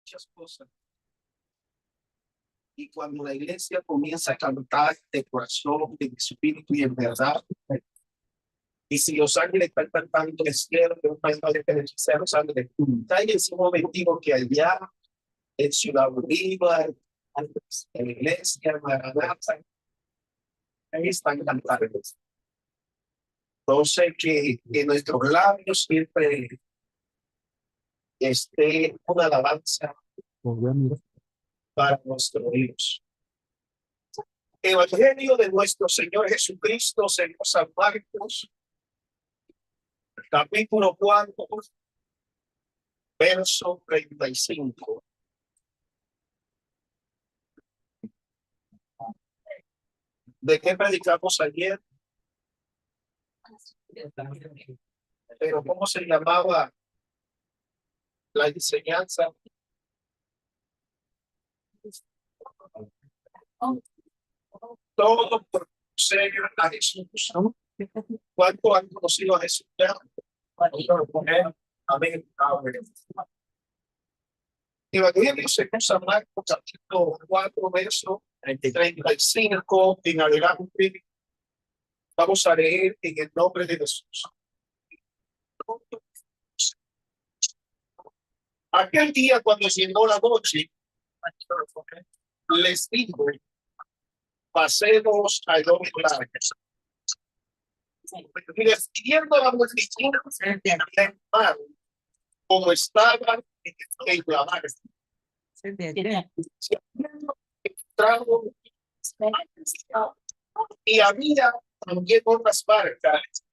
muchas cosas. Y cuando la iglesia comienza a cantar de corazón, de espíritu y en verdad, y si los ángeles están cantando el cielo, de un país de beneficiar los ángeles, está en ese momento que allá en Ciudad Bolívar, en la iglesia, en Maranata, ahí están cantando. Entonces, que en nuestros labios siempre esté una alabanza para nuestro Dios. Evangelio de nuestro Señor Jesucristo según San Marcos, capítulo 4, verso 35. ¿De qué predicamos ayer? Pero ¿cómo se llamaba la enseñanza? Todo por conocer a Jesús. ¿Cuánto han conocido a Jesús? Amén. Evangelio según San Marcos, capítulo 4, verso 35 en adelante. Vamos a leer en el nombre de Jesús. Aquel día, cuando llegó la noche, les dijo: pasemos al otro lado. Y despidiendo la multitud del mar, como estaban en la mar, y había también otras barcas,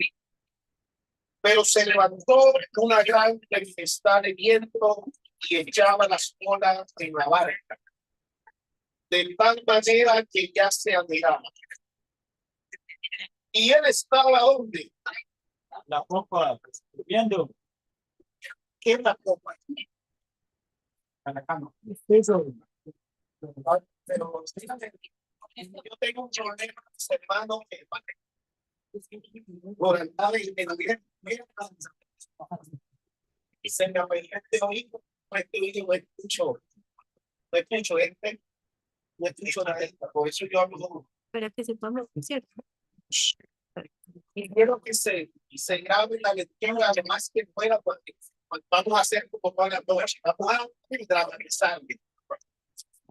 pero se levantó una gran tempestad de viento y echaba las olas en la barca, de tal manera que ya se anegaba. Y él estaba ¿dónde? La copa, viendo. ¿Qué es la copa? A la cama. Eso. Pero yo tengo un problema, hermano, por andar en la vida. Y se me apelia este oído, no escucho nada, por eso yo hablo. Para que sepamos, ¿cierto? Y quiero que se grabe la lectura, además que fuera, porque vamos a hacer como toda la noche, vamos a dramatizar.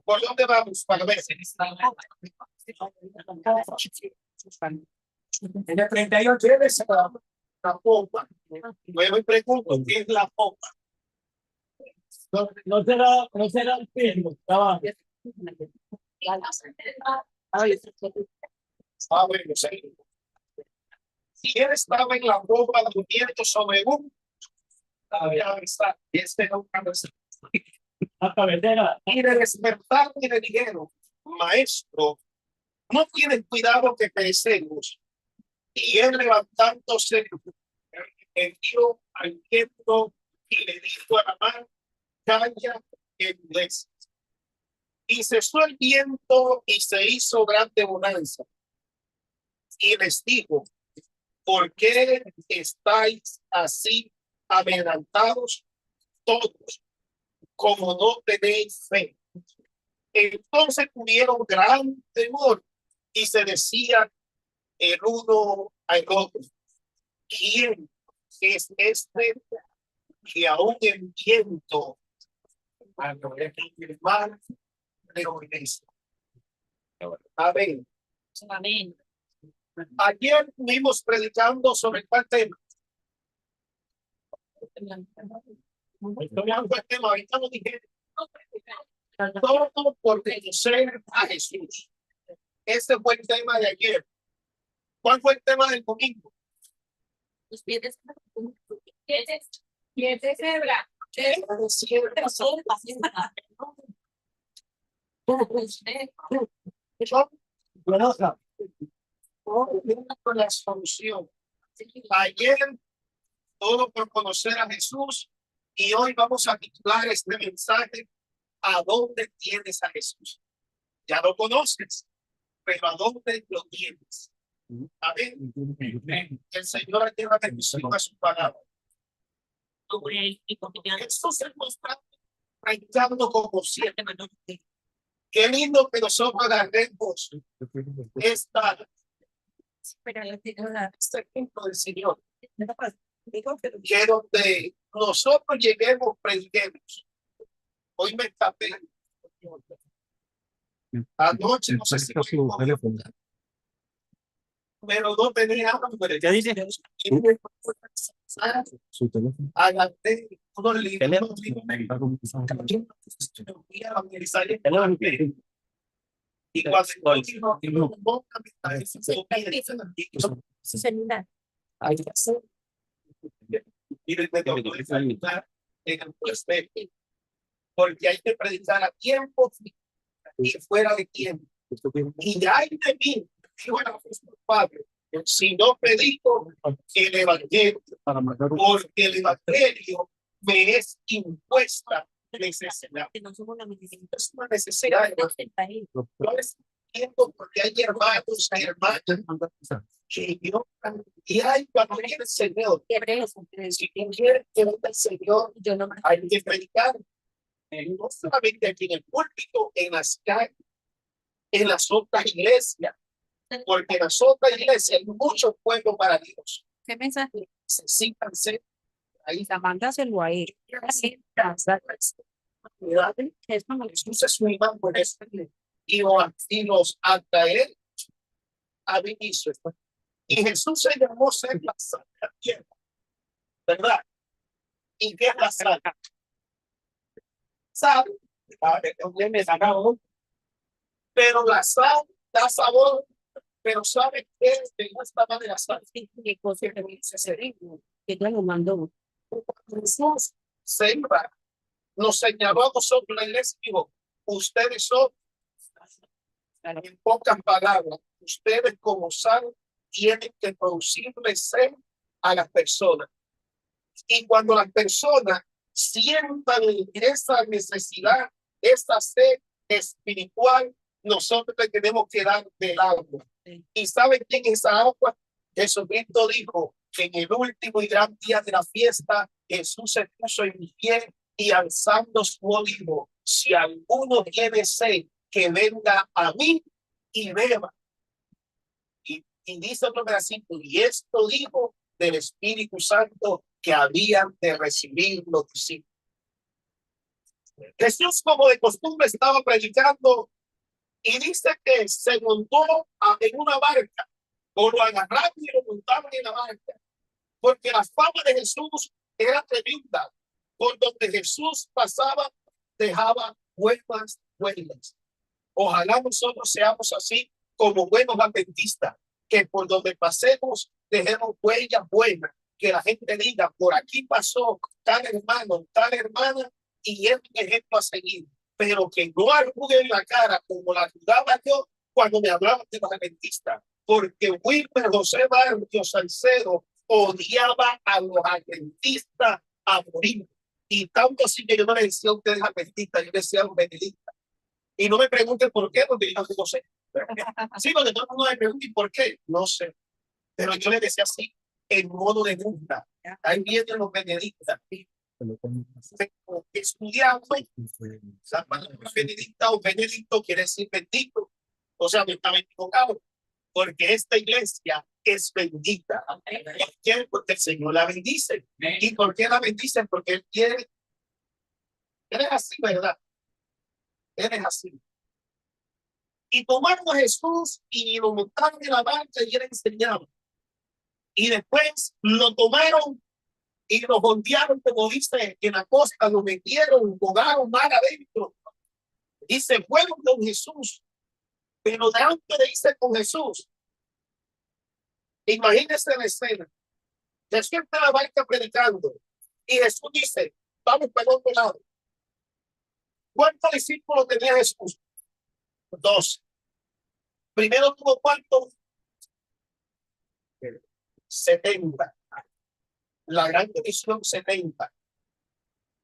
¿Por dónde vamos? Para ver. En el 38 es la popa. Luego pregunto, ¿qué es la popa? No será el firmo. Bueno, sí. Si él estaba en la popa durmiendo sobre un y de despertar y le dijeron: maestro, no tienen cuidado que perecemos. Y él, levantándose, envió al viento y le dijo a la mar: calla, enmudece. Y cesó el viento y se hizo grande bonanza. Y les dijo: ¿por qué estáis así amedrentados todos, como no tenéis fe? Entonces tuvieron gran temor y se decían el uno al otro: ¿quién es este que aún el viento al mar le obedece? Amén. Amén. Ayer estuvimos predicando sobre cuál tema. Ahorita lo dije. Todo por conocer a Jesús. Este fue el tema de ayer. ¿Cuál fue el tema del domingo? Los pies de cebra. La solución. Ayer todo por conocer a Jesús, y hoy vamos a titular este mensaje: ¿a dónde tienes a Jesús? Ya lo conoces, pero ¿a dónde lo tienes? Amén. El Señor lleva bendición a su palabra. Jesús es constante predicando como siempre. Qué lindo que nosotros agarremos este ejemplo del Señor. Que donde nosotros lleguemos, prediquemos. Hoy me tapé. Anoche no sé si pero no tenía hambre. ¿Qué dice? Su teléfono. Agarré unos libros. Y cuando Su celular. porque hay que predicar a tiempo y fuera de tiempo. Y hay de mí, dijo el apóstol Pablo, si no predico el evangelio, porque el evangelio me es impuesta necesidad. Es una necesidad. Yo les entiendo porque hay hermanos y hermanas que yo y hay cuando viene el Señor. Si tú quieres que venga el Señor, hay que predicar. No solamente aquí en el púlpito, en las calles, en las otras iglesias, porque en las otras iglesias hay mucho pueblo para Dios. ¿Qué mensaje? Necesitan ser ahí. Mándaselo a él. Jesús es un imán por eso y los atraer a mí mismo. Y Jesús se llamó ser la sal de la tierra, ¿verdad? ¿Y qué es la sal? Sal, pero la sal da sabor, pero ¿sabe qué es de esta manera sal? ¿Qué cosa que me dice ese ritmo? Que ya lo mandó. Jesús se iba, nos señaló a nosotros la iglesia y dijo, ustedes son, en pocas palabras, ustedes como sal tienen que producirle sed a las personas. Y cuando las personas sientan esa necesidad, esa sed espiritual, nosotros le tenemos que dar del agua. ¿Y saben quién es esa agua? Jesucristo dijo que en el último y gran día de la fiesta, Jesús se puso en pie y alzando su voz dijo, si alguno tiene sed, que venga a mí y beba. Y dice otro versículo, y esto dijo del Espíritu Santo que habían de recibir los discípulos. Jesús, como de costumbre, estaba predicando y dice que se montó en una barca, o lo agarraron y lo montaron en la barca, porque la fama de Jesús era tremenda. Por donde Jesús pasaba, dejaba huellas, huellas. Ojalá nosotros seamos así como buenos adventistas, que por donde pasemos dejemos huellas buenas, que la gente diga, por aquí pasó tal hermano, tal hermana, y es un ejemplo a seguir, pero que no arrugue en la cara como la arrugaba yo cuando me hablaban de los adventistas, porque Wilmer José Barrio Salcedo odiaba a los adventistas a morir, y tanto así que yo no le decía a ustedes adventistas, yo decía a los benedictas. Y no me pregunten por qué, porque yo no sé. Sí, porque todo el mundo me pregunta por qué, no sé. Pero yo le decía así, en modo de burla. Ahí vienen los benedictas. Estudiando, la palabra benedicta o benedicto quiere decir bendito. O sea, me estaba equivocado, porque esta iglesia es bendita. ¿Por qué? Porque el Señor la bendice. ¿Y por qué la bendice? Porque Él quiere. Él es así, ¿verdad? Él es así. Y tomaron a Jesús y lo montaron en la barca y él enseñaba. Y después lo tomaron y lo voltearon, como dice en la costa, lo metieron, jugaron mar adentro. Y se fueron con Jesús. Pero de antes de irse con Jesús, imagínense la escena. Jesús está en la barca predicando. Y Jesús dice, vamos para el otro lado. ¿Cuántos discípulos tenía Jesús? 12. Primero tuvo ¿cuántos? 70. La gran comisión 70.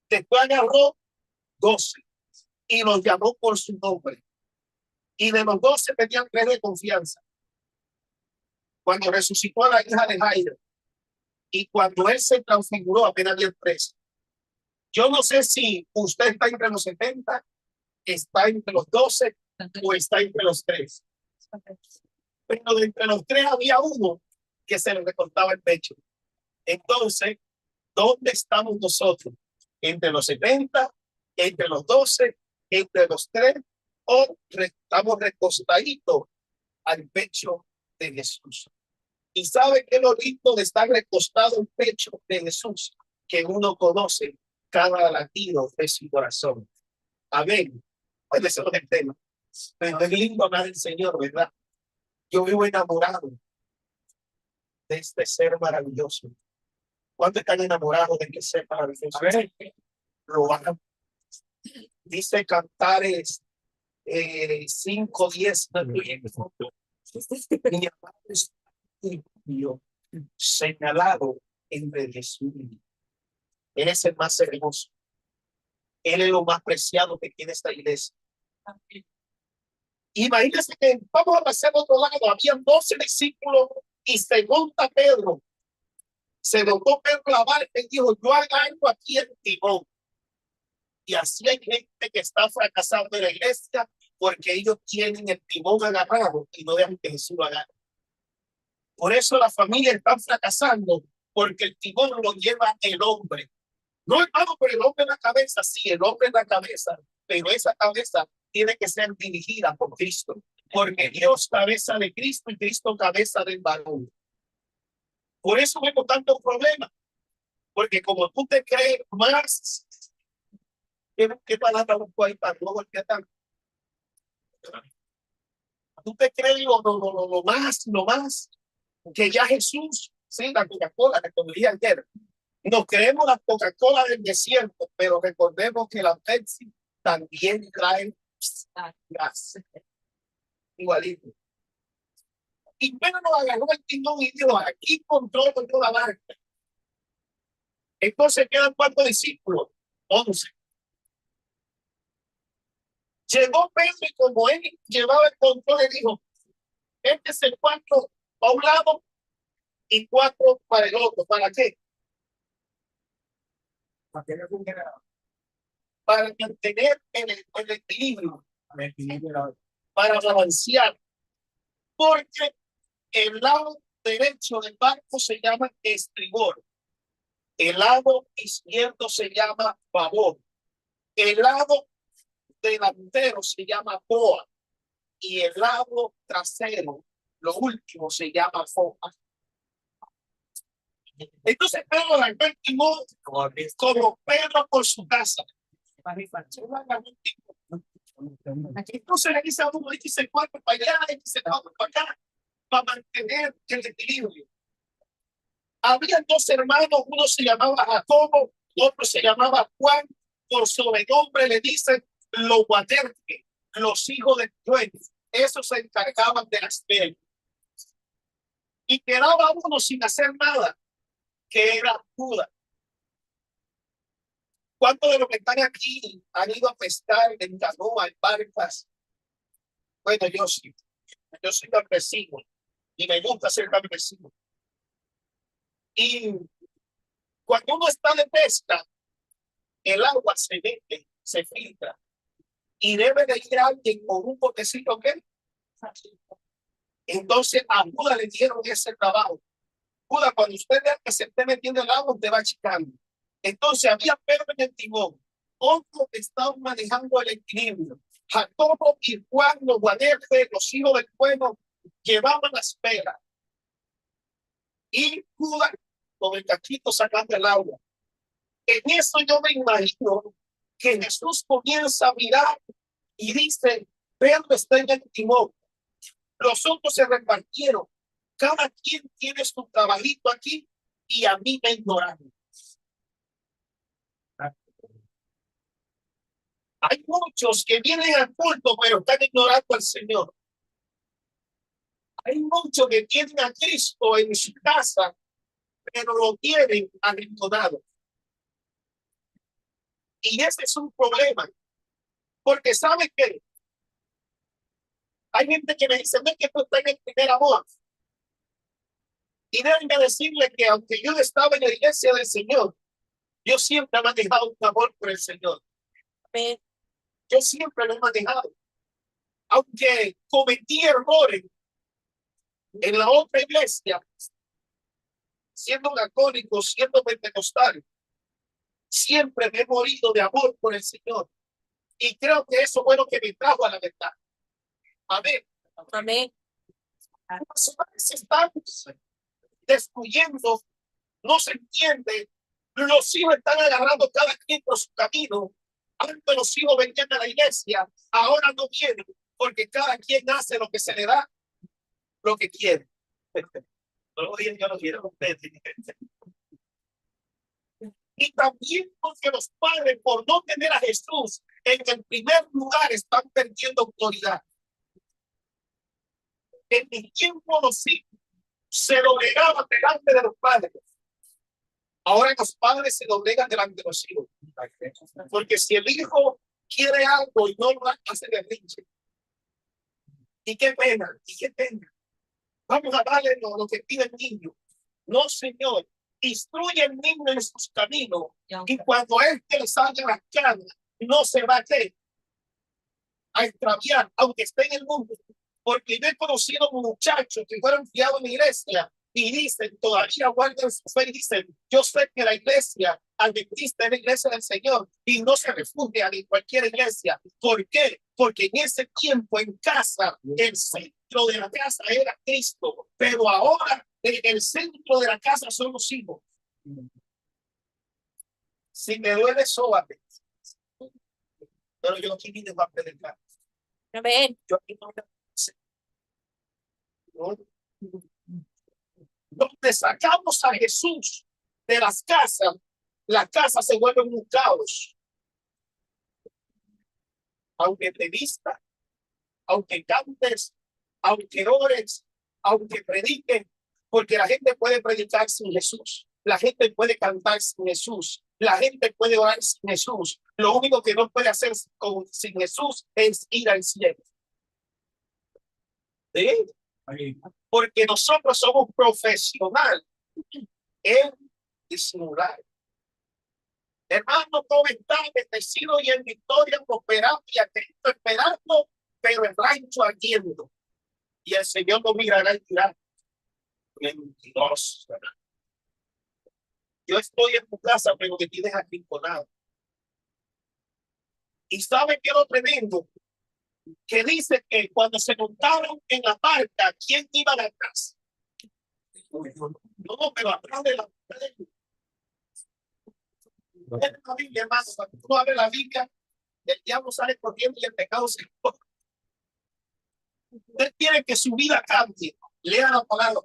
Después agarró 12 y los llamó por su nombre. Y de los 12 tenían 3 de confianza. Cuando resucitó a la hija de Jairo y cuando él se transfiguró, apenas había 3. Yo no sé si usted está entre los 70, está entre los 12 o está entre los 3. Pero de entre los 3 había uno que se le recortaba el pecho. Entonces, ¿dónde estamos nosotros? ¿Entre los 70, entre los 12, entre los 3 o estamos recostaditos al pecho de Jesús? Y sabe que lo lindo de estar recostado al pecho de Jesús, que uno conoce cada latido de su corazón. Amén. Pues ese no es el tema. Pero es lindo hablar del Señor, ¿verdad? Yo vivo enamorado de este ser maravilloso. ¿Cuántos están enamorados de que ser maravilloso? A ver, lo hagan. Dice Cantares 5:10. Mi amado es tuyo, señalado entre Jesús. Él es el más hermoso. Él es lo más preciado que tiene esta iglesia. Imagínense que vamos a pasar a otro lado. Habían 12 discípulos y se monta Pedro. Se montó Pedro la barca y dijo: yo agarro aquí el timón. Y así hay gente que está fracasando en la iglesia porque ellos tienen el timón agarrado y no dejan que Jesús lo agarre. Por eso la familia está fracasando, porque el timón lo lleva el hombre. No, hermano, pero el hombre en la cabeza, sí, el hombre en la cabeza, pero esa cabeza tiene que ser dirigida por Cristo, porque Dios cabeza de Cristo y Cristo cabeza del varón. Por eso vemos tantos problemas, porque como tú te crees más, ¿qué palabra busco ahí para no golpear tanto? Tú te crees lo más, que ya Jesús, sí, la Coca-Cola, que como dije ayer, nos creemos la Coca-Cola del desierto, pero recordemos que la Pepsi también trae gas. Igualito. Y bueno, nos agarró el timón y dijo: aquí controlo yo la barca. Entonces quedan 4 discípulos, 11. Llegó Pedro y como él llevaba el control, le dijo: este es el 4 a un lado y 4 para el otro. ¿Para qué? Para mantener el equilibrio, para balancear, porque el lado derecho del barco se llama estribor, el lado izquierdo se llama babor, el lado delantero se llama proa y el lado trasero, lo último, se llama foca. Entonces Pedro la timón como Pedro por su casa. Entonces le dice a uno: dice 4 para allá, dice 4 para acá, para mantener el equilibrio. Había 2 hermanos, uno se llamaba Jacobo, otro se llamaba Juan. Por sobrenombre le dicen los Boanerges, los hijos de Trueno. Esos se encargaban de las penas. Y quedaba uno sin hacer nada, que era Judas. ¿Cuántos de los que están aquí han ido a pescar en canoa, en barcas? Bueno, yo sí. Yo soy campesino y me gusta ser campesino. Y cuando uno está de pesca, el agua se mete, se filtra. Y debe de ir alguien con un botecito que. Entonces a Judas le dieron ese trabajo. Judas, cuando usted vea que se esté metiendo el agua, usted va achicando. Entonces había Pedro en el timón, otros estaban manejando el equilibrio. Jacobo y Juan, los Boanerges, los hijos del pueblo, llevaban las velas. Y Judas con el cachito sacando el agua. En eso yo me imagino que Jesús comienza a mirar y dice: Pedro está en el timón. Los otros se repartieron. Cada quien tiene su trabajito aquí y a mí me ignoraron. Hay muchos que vienen al culto, pero están ignorando al Señor. Hay muchos que tienen a Cristo en su casa, pero lo tienen abandonado. Y ese es un problema. Porque ¿sabe qué? Hay gente que me dice: no es que tú estás en el primer amor. Y déjenme decirle que aunque yo estaba en la iglesia del Señor, Yo siempre he manejado un amor por el Señor. Amén. Yo siempre lo he manejado. Aunque cometí errores en la otra iglesia, siendo católico, siendo pentecostal, siempre me he morido de amor por el Señor. Y creo que eso fue lo que me trajo a la verdad. Amén. Amén. Estamos destruyendo, no se entiende. Los hijos están agarrando cada quien por su camino. Antes los hijos venían a la iglesia, ahora no vienen, porque cada quien hace lo que se le da, lo que quiere. Oye, yo no quiero. Y también porque los padres, por no tener a Jesús en el primer lugar, están perdiendo autoridad. En mi tiempo los hijos se doblegaban delante de los padres. Ahora los padres se doblegan delante de los hijos. Porque si el hijo quiere algo y no lo hace de berrinche. Y qué pena, y qué pena. Vamos a darle lo que pide el niño. No, Señor. Instruye al niño en sus caminos. Y cuando él le salga las canas, no se va a extraviar, aunque esté en el mundo. Porque yo he conocido muchachos que fueron criados en la iglesia y dicen, todavía guardan su fe y dicen, yo sé que la iglesia adventista es la iglesia del Señor y no se refugian en cualquier iglesia. ¿Por qué? Porque en ese tiempo en casa, el centro de la casa era Cristo, pero ahora el centro de la casa son los hijos. Si me duele, sóbate. Pero yo aquí vine a predicar. Amén. Yo aquí no. Donde sacamos a Jesús de las casas se vuelven un caos. Aunque te vistas, aunque cantes, aunque ores, aunque prediquen, porque la gente puede predicar sin Jesús, la gente puede cantar sin Jesús, la gente puede orar sin Jesús. Lo único que no puede hacer sin Jesús es ir al cielo. ¿Sí? Porque nosotros somos profesionales en disimular. Hermano, todo está bendecido y en victoria prosperando y atento esperando, pero el rancho ardiendo. Y el Señor lo mirará y dirá, mentiroso. Yo estoy en tu casa, pero me tienes arrinconado. Y ¿sabe qué es lo tremendo? Que dice que cuando se montaron en la barca, ¿quién iba atrás? No, pero atrás de la Biblia, hermano, cuando tú abres la Biblia, el diablo sale corriendo y el pecado se corre. Usted quiere que su vida cambie. Lea la palabra.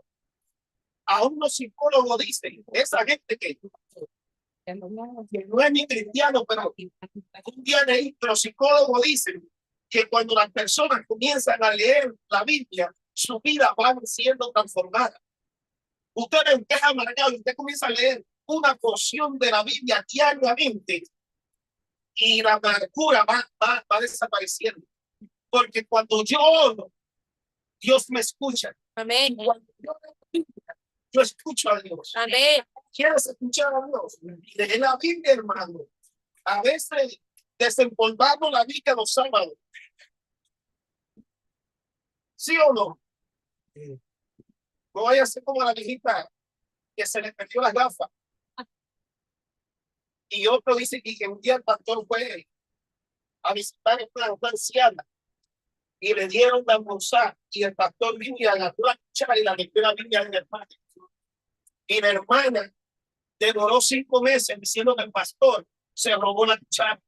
Aún los psicólogos dicen, esa gente que no es ni cristiano, pero un día leí, los psicólogos dicen que cuando las personas comienzan a leer la Biblia, su vida va siendo transformada. Usted es amargado y usted comienza a leer una porción de la Biblia diariamente y la amargura va desapareciendo. Porque cuando yo oro, Dios me escucha. Amén. Cuando yo escucho a Dios. Amén. ¿Quieres escuchar a Dios? En la Biblia, hermano, a veces desempolvamos la Biblia los sábados. ¿Sí o no? No vaya a ser como la viejita que se le perdió las gafas. Y otro dice que un día el pastor fue a visitar a una anciana y le dieron la almorzar y el pastor vino y agarró la cuchara y la metió en la Biblia en el patio. Y la hermana demoró 5 meses diciendo que el pastor se robó la cuchara.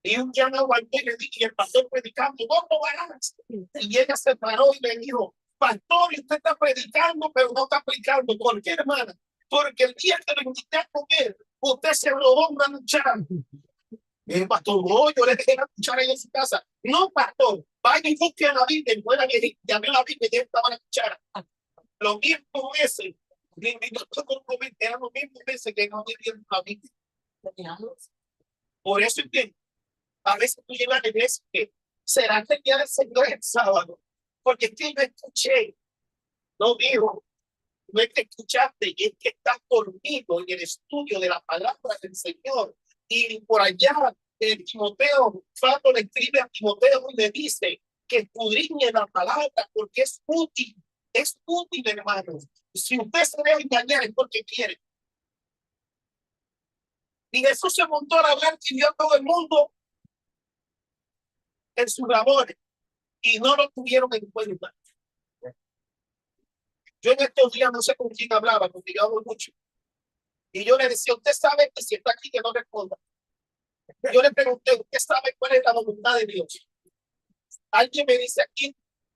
Y un día no aguanté y le dije, y el pastor predicando, no lo hagas. Y ella se paró y le dijo, pastor, usted está predicando, pero no está aplicando. ¿Por qué, hermana? Porque el día que lo invité a comer, usted se robó una cuchara. El pastor, no, yo le dejé la cuchara en su casa. No, pastor, vaya y busque a la Biblia. Y fuera que llamé a la Biblia y ya estaba la cuchara. Los mismos meses, le invitó a comer, eran los mismos meses que no tenían la Biblia. Por eso es que a veces tú llegas a la iglesia que será que el día del Señor es el sábado. Porque es que yo escuché, no digo, no es que escuchaste, es que estás dormido en el estudio de la palabra del Señor. Y por allá, Timoteo, Pablo le escribe a Timoteo y le dice que escudriñe la palabra porque es útil, hermanos. Si usted se debe engañar es porque quiere. Y Jesús se montó a hablar y vio a todo el mundo en sus labores y no lo tuvieron en cuenta. Yo en estos días no sé con quién hablaba, porque yo hablo mucho. Y yo le decía, usted sabe que si está aquí que no responda. Yo le pregunté, ¿usted sabe cuál es la voluntad de Dios? Alguien me dice aquí,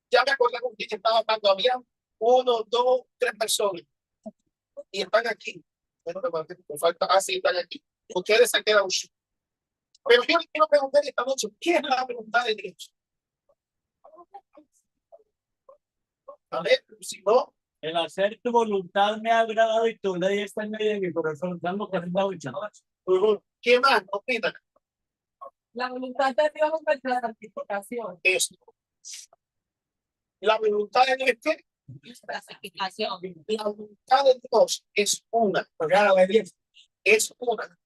ya me acordé con quién estaba hablando, había 1, 2, 3 personas y están aquí. Bueno, me falta, así están aquí. Ustedes se quedan. Pero yo le quiero preguntar esta noche, ¿qué es la voluntad de Dios? A ver, si no, El hacer tu voluntad me ha agradado y tu ley está en medio de mi corazón. Dando 48. ¿qué más? Opina. La voluntad de Dios es nuestra santificación. Eso. La voluntad de Dios es que Nuestra santificación. la voluntad de Dios es una. Es una.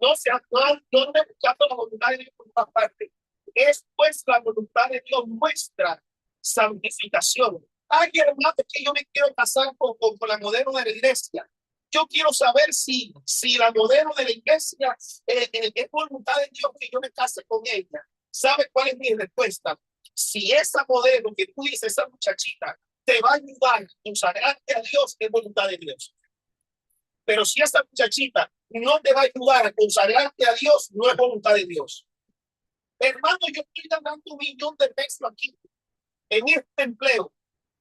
No se no buscando la voluntad de Dios por una parte. Es pues la voluntad de Dios nuestra santificación. Ay, hermano, que yo me quiero casar con la modelo de la iglesia. Yo quiero saber si la modelo de la iglesia es voluntad de Dios que yo me case con ella. ¿Sabe cuál es mi respuesta? Si esa modelo que tú dices, esa muchachita, te va a ayudar a consagrarte a Dios, es voluntad de Dios. Pero si esa muchachita no te va a ayudar a consagrarte a Dios, no es voluntad de Dios. Hermano, yo estoy ganando $1,000,000 aquí en este empleo,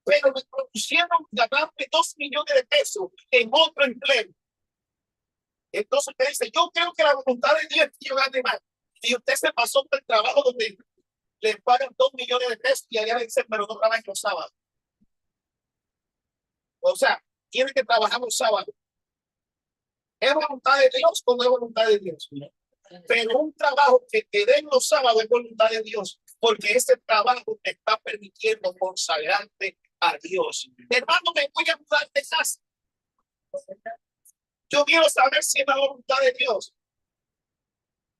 pero me propusieron ganarme $2,000,000 en otro empleo. Entonces usted dice, yo creo que la voluntad de Dios es que yo gane más. Y usted se pasó por el trabajo donde le pagan $2,000,000 y allá le dicen, pero no trabajan los sábados. O sea, tiene que trabajar los sábados. ¿Es voluntad de Dios o no es voluntad de Dios? Pero un trabajo que te den los sábados es voluntad de Dios, porque ese trabajo te está permitiendo consagrarte a Dios. Hermano, me voy a mudar de casa. Yo quiero saber si es la voluntad de Dios.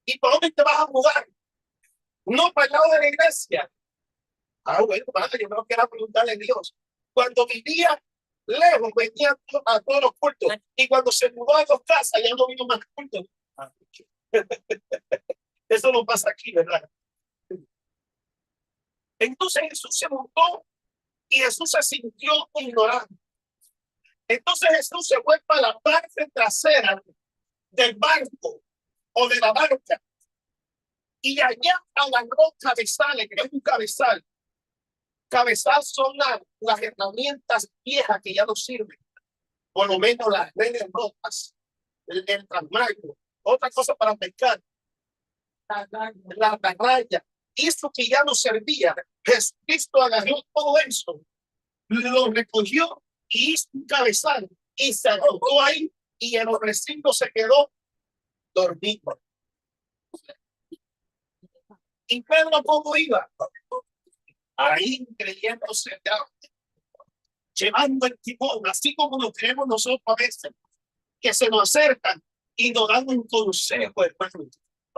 ¿Y por dónde te vas a mudar? No para el lado de la iglesia. Ah, bueno, padre, yo creo que era voluntad de Dios. Cuando vivía lejos, venía a todos los cultos. Y cuando se mudó a 2 casas, ya no vino más cultos. Eso no pasa aquí, ¿verdad? Entonces Jesús se montó y Jesús se sintió ignorante. Entonces Jesús se vuelve a la parte trasera del barco o de la barca y allá agarró cabezales, que es un cabezal. Cabezal son las herramientas viejas que ya no sirven, por lo menos las redes rotas, el transmarco, otra cosa para pescar, la raya, eso que ya no servía. Jesucristo agarró todo eso, lo recogió y hizo un cabezal y se arrojó ahí y en los recintos se quedó dormido. ¿Y Pedro cómo iba? Ahí creyéndose llevando el timón, así como nos creemos nosotros a veces, que se nos acercan y nos dan un consejo, hermano.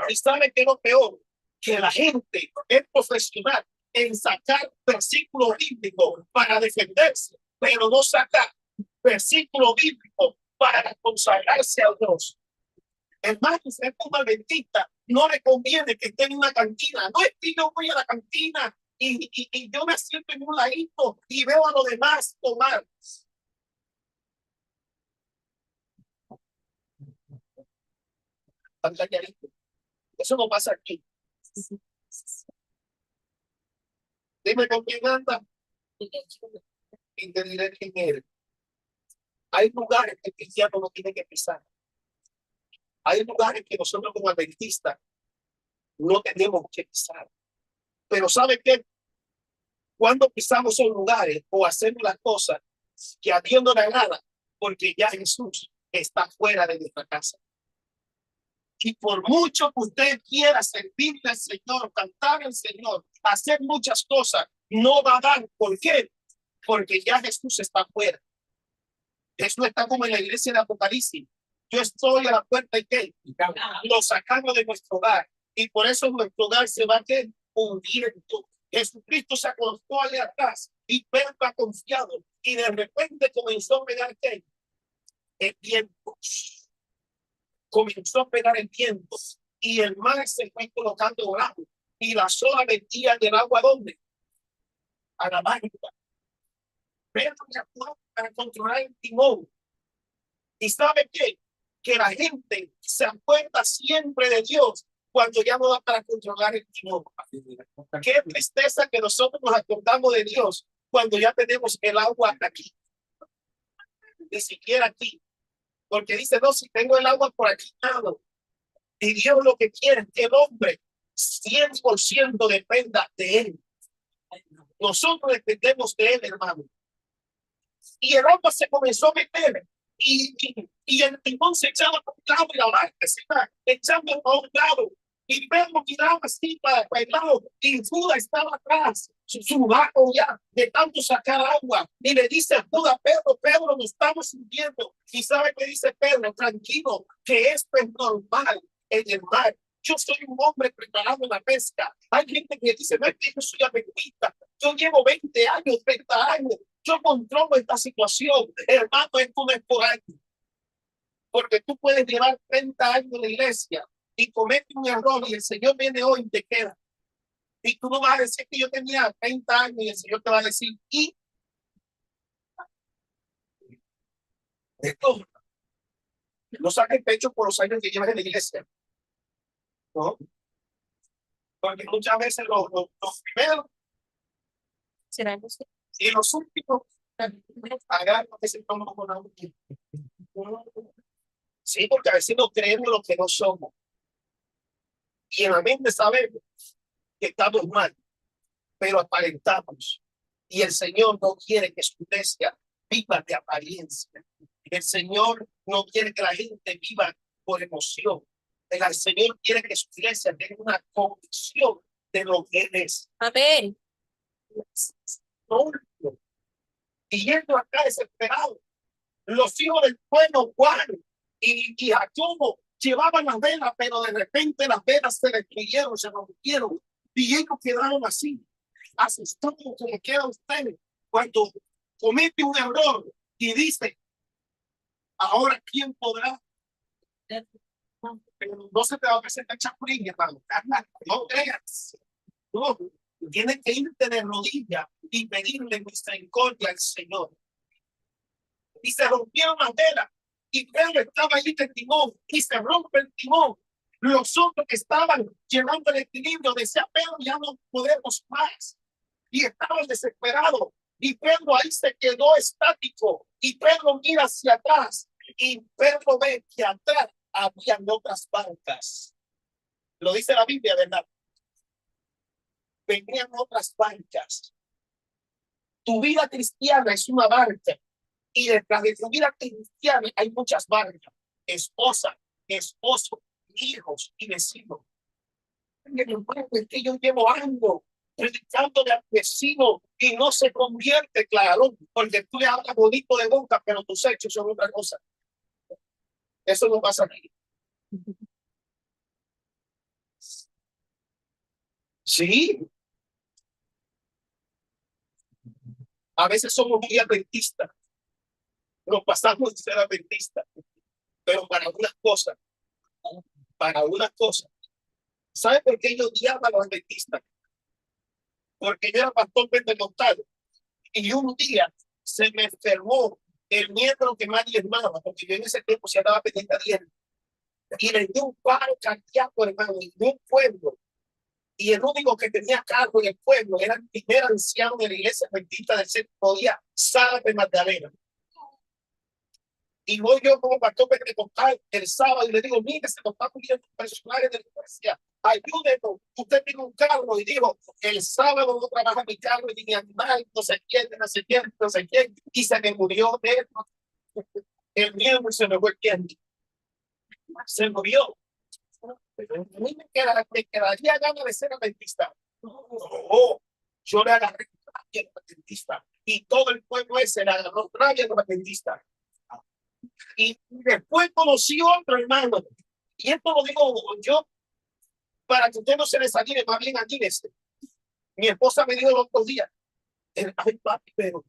Y sabe que lo peor, que la gente es profesional en sacar versículos bíblicos para defenderse, pero no sacar versículos bíblicos para consagrarse a Dios. Hermano, usted como adventista, no le conviene que esté en una cantina. No es que yo voy a la cantina y yo me siento en un ladito y veo a los demás tomar. Eso no pasa aquí. Dime con quién anda y te diré quién eres. Hay lugares que el cristiano no tiene que pisar. Hay lugares que nosotros como adventistas no tenemos que pisar. Pero ¿sabe qué? Cuando pisamos esos lugares o hacemos las cosas que a Dios no le agrada, porque ya Jesús está fuera de nuestra casa. Y por mucho que usted quiera servirle al Señor, cantar al Señor, hacer muchas cosas, no va a dar. ¿Por qué? Porque ya Jesús está fuera. Eso está como en la iglesia de Apocalipsis. Yo estoy a la puerta y que lo sacamos de nuestro hogar. Y por eso nuestro hogar se va a quedar hundiendo. Jesucristo se acostó allá atrás y Pedro ha confiado. Y de repente comenzó a pegar el viento. Comenzó a pegar el viento. Y el mar se fue colocando bajo. Y las olas metían el agua, ¿dónde? A la barca. Pedro actuó para controlar el timón. ¿Y sabe qué? Que la gente se acuerda siempre de Dios cuando ya no da para controlar el timón. Qué tristeza que nosotros nos acordamos de Dios cuando ya tenemos el agua aquí. Ni siquiera aquí. Porque dice, no, si tengo el agua por aquí, nada. Y Dios lo que quiere es que el hombre 100% dependa de él. Nosotros dependemos de él, hermano. Y el agua se comenzó a meter. Y el timón se echaba por un lado y la barca se iba echando por un lado. Y Pedro miraba así para el lado. Y Judas estaba atrás, su barco ya, de tanto sacar agua. Y le dice a Judas, Pedro, nos estamos hundiendo. Y sabe que dice Pedro, tranquilo, que esto es normal en el mar. Yo soy un hombre preparado en la pesca. Hay gente que dice, no es que yo soy adventista. Yo llevo 20 años, 30 años. Yo controlo esta situación. Hermano, esto no es por año. Porque tú puedes llevar 30 años en la iglesia y comete un error y el Señor viene hoy y te queda. Y tú no vas a decir que yo tenía 30 años y el Señor te va a decir, y esto no saques pecho por los años que llevas en la iglesia. ¿No? Porque muchas veces los primeros ¿Será que sí? y los últimos agarran ese tono con la última. Sí, porque a veces no creemos lo que no somos. Y en la mente sabemos que estamos mal, pero aparentamos. Y el Señor no quiere que su iglesia viva de apariencia. El Señor no quiere que la gente viva por emoción. El Señor quiere que su iglesia tenga una convicción de lo que Él es. Amén. No, y yendo acá desesperado, los hijos del pueblo Juan y Jacobo llevaban las velas, pero de repente las velas se destruyeron, se rompieron y ellos quedaron así, asustados como queda usted cuando comete un error y dice, ahora quién podrá. Pero no se te va a presentar chapulín, hermano. No creas. No, tienes que irte de rodillas y pedirle misericordia al Señor. Y se rompieron las velas. Y Pedro estaba ahí en el timón y se rompe el timón. Los otros que estaban llevando el equilibrio decían, Pedro, ya no podemos más. Y estaban desesperados. Y Pedro ahí se quedó estático. Y Pedro mira hacia atrás. Y Pedro ve que atrás habían otras barcas. Lo dice la Biblia, ¿verdad? Venían otras barcas. Tu vida cristiana es una barca. Y detrás de tu vida cristiana hay muchas barcas. Esposa, esposo, hijos y vecinos. Es que yo llevo años predicándole al vecino y no se convierte, claro, porque tú le hablas bonito de boca, pero tus hechos son otra cosa. Eso no pasa aquí. Sí. A veces somos muy adventistas. Nos pasamos de ser adventistas. Pero para unas cosas. Para unas cosas. ¿Sabe por qué yo odiaba a los adventistas? Porque yo era pastor pentecostal. Y un día se me enfermó el miembro que más diezmaba, porque yo en ese tiempo se andaba pendiente a diezmo. Y le dio un paro cardíaco, hermano, en un pueblo. Y el único que tenía cargo en el pueblo era el primer anciano de la iglesia adventista del séptimo día, Sara de Magdalena. Y voy yo como pastor pentecostal el sábado y le digo, mire, se nos está muriendo un personaje de la iglesia, ayúdenos, usted tiene un carro. Y digo, el sábado no trabaja mi carro y mi animal, no sé quién, no sé quién, no sé quién, y se me murió de el miembro, se me fue quién. Se murió. Pero a mí me quedaría ganas de ser adventista. No, yo le agarré rabia a los adventistas y todo el pueblo ese le agarró rabia a los adventistas. Y después conocí otro hermano. Y esto lo digo yo para que usted no se desanime, más bien anímese. Mi esposa me dijo los otros días, ay papi, pero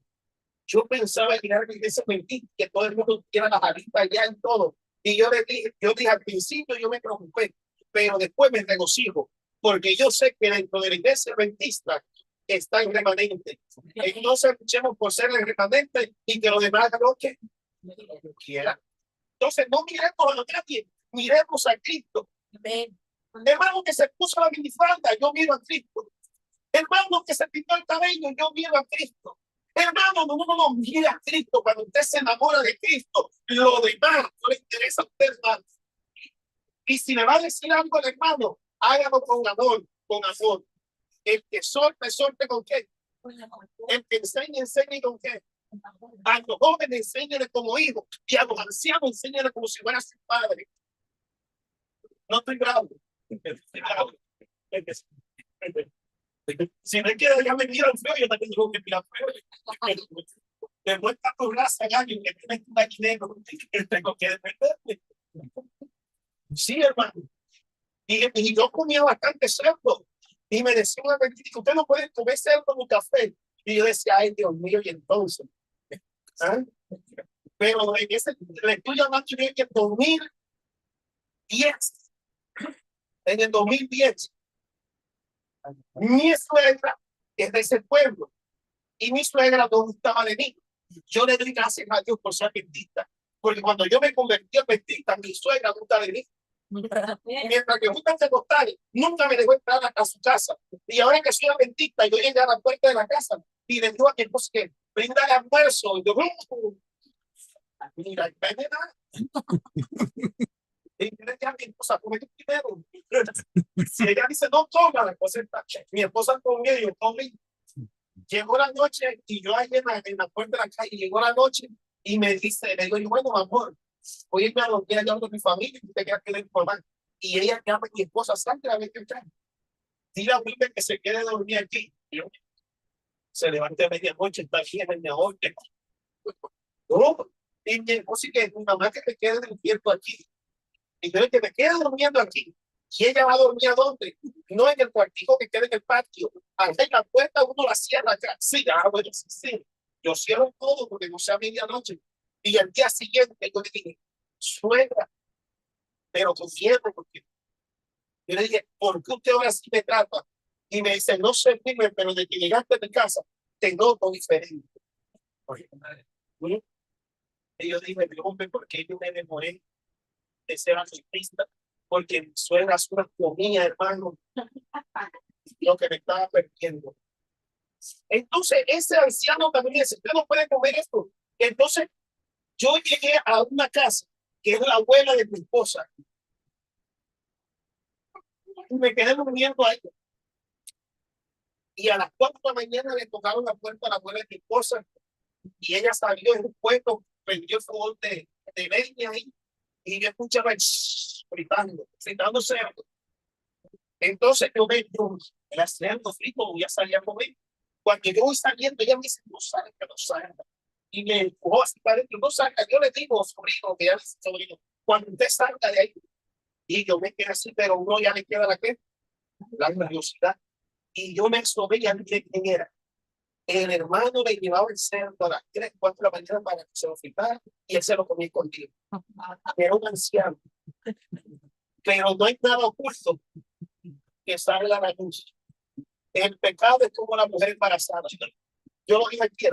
yo pensaba llegar a la iglesia mentir, que todo el mundo quiera la jarita allá en todo. Y yo dije al principio, yo me preocupé, pero después me regocijo, porque yo sé que dentro de la iglesia adventista está el remanente. No se luchemos por ser el remanente y que los demás hagan lo que quieran. Entonces, no miremos a nadie, miremos a Cristo. Hermano que se puso la minifalda, yo miro a Cristo. Hermano que se pintó el cabello, yo miro a Cristo. Hermano, no, mira a Cristo. Cuando usted se enamora de Cristo, lo demás no le interesa a usted, hermano. Y si le va a decir algo al hermano, hágalo con amor, con amor. El que sorte con qué. El que enseñe con qué. A los jóvenes enséñenle como hijos y a los ancianos enséñenle como si fuera su padre. No estoy bravo. Estoy bravo. Si no quiere, ya me miran feo, yo también tengo que mirar feo. Te muestra tu raza, alguien que tiene un maquinero, tengo que defenderme. Sí, hermano. Y yo comía bastante cerdo. Y me decía una vez, usted no puede comer cerdo con un café. Y yo decía, ay, Dios mío, y entonces. ¿Ah? Pero en ese, le estoy llamando en el 2010. En el 2010. Mi suegra es de ese pueblo y mi suegra no gustaba de mí. Yo le doy gracias a Dios por ser adventista, porque cuando yo me convertí a adventista, mi suegra gusta de mí. Mientras que gustan de costar, nunca me dejó entrar a su casa. Y ahora que soy adventista, yo llegué a la puerta de la casa y le digo a mi esposa que brinda el almuerzo. Y yo, mira, y yo le dije a mi esposa, come primero. Si ella dice, no toma, la cosa está. Mi esposa comió y yo comí. Llegó la noche y yo ahí en la puerta de la calle, llegó la noche y me dice, le digo, bueno, amor, hoy me dormí allá con mi familia y te quedas que le informar. Y ella llama a mi esposa, Sandra, a ver qué trae. Dile a Wilber que se quede dormir aquí. Y yo, se levanta a medianoche, está bien en mi orden. No, y mi esposa, que mi mamá que me quede despierto aquí. Y yo que me quede durmiendo aquí. Y ella va a dormir a dónde? No en el cuartico que queda en el patio. Ahí en la puerta uno la cierra acá. Sí, bueno, sí. Yo cierro todo porque no sea medianoche. Y al día siguiente yo le dije, suegra, pero con miedo, porque yo le dije, ¿por qué usted ahora sí me trata? Y me dice, no sé, dime, pero de que llegaste a mi casa, te noto diferente. Y yo dije, hombre, ¿por qué yo me demoré de ser artista? Porque mi suegra es una comida, hermano, lo que me estaba perdiendo. Entonces, ese anciano también dice, usted no puede comer esto. Entonces, yo llegué a una casa, que es la abuela de mi esposa, y me quedé durmiendo ahí. Y a las 4 de la mañana le tocaron la puerta a la abuela de mi esposa, y ella salió en un puesto, prendió el fogón de leña ahí, y yo escuchaba fritando cerdo. Entonces, el cerdo frito, voy a salir a comer. Cuando yo voy saliendo, ella me dice, no salga, no salga. Y me empujó así para adentro, no salga. Yo le digo, sobrino, que ya sobrino, cuando usted salga de ahí, y yo me quedé así, pero uno ya le queda la curiosidad. Y yo me asomé y ya miré quién era. El hermano le llevaba el cerdo a las 3, 4 de la mañana para que se lo fritara y él se lo comía contigo. Era un anciano. Pero no hay nada oculto que salga a la luz. El pecado es como la mujer embarazada. Yo lo dije aquí,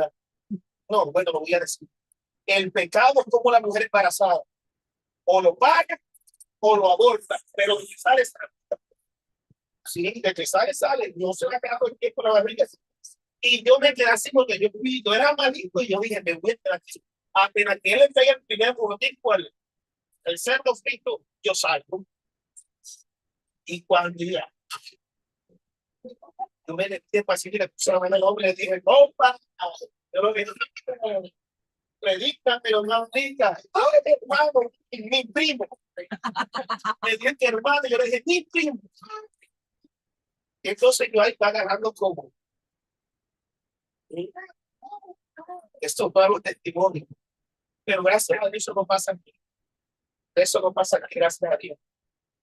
no, bueno, lo voy a decir. El pecado es como la mujer embarazada. O lo paga o lo aborta, pero de que sale, sale. Sí, de que sale. No se me ha quedado el tiempo la barriga. Y yo me quedé así porque yo era malito y yo dije, me voy a quedar aquí. Apenas que él le pega el primer botico, el cerdo frito, yo salgo. Y cuando ya, yo me metí así y le puse la mano al hombre y le dije, compa, yo lo que predica, pero no diga, ay, hermano, mi primo. Me dio que hermano, yo le dije, mi primo. Y entonces yo ahí va agarrando como. Esto fue un testimonio. Pero gracias a Dios eso no pasa aquí. Eso no pasa aquí, gracias a Dios.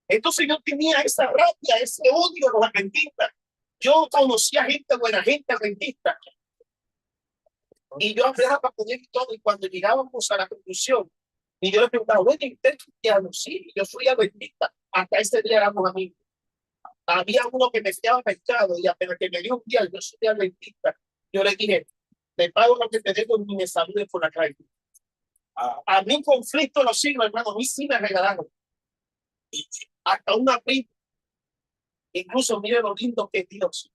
Entonces yo tenía esa rabia, ese odio a los adventistas. Yo conocía gente buena, gente adventista. Y yo hablaba con ellos y todo. Y cuando llegábamos a la conclusión, y yo le preguntaba, bueno, ¿usted es cristiano? Sí, yo soy adventista. Hasta ese día éramos amigos. Había uno que me fiaba pescado y apenas que me dio un día, yo soy adventista. Yo le dije, te pago lo que te debo y me saludes por la calle. A mí conflicto los siglos, hermano, a mí sí me regalaron. Y hasta una prima. Incluso mire lo lindo que es Dios.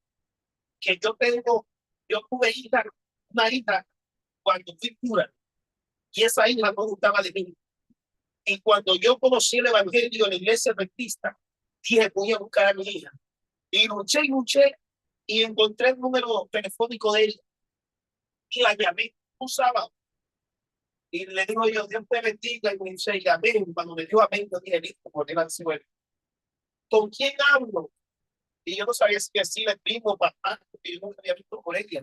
Que yo tuve hija, una hija cuando fui cura. Y esa hija no gustaba de mí. Y cuando yo conocí el evangelio en la iglesia adventista, dije, voy a buscar a mi hija. Y luché y encontré el número telefónico de ella. Y la llamé un sábado. Y le digo yo, Dios te bendiga. Y me dice, amén. Cuando me dijo amén, yo dije, listo, por el anzuelo. ¿Con quién hablo? Y yo no sabía si decirle primo, papá, porque yo nunca había visto por ella.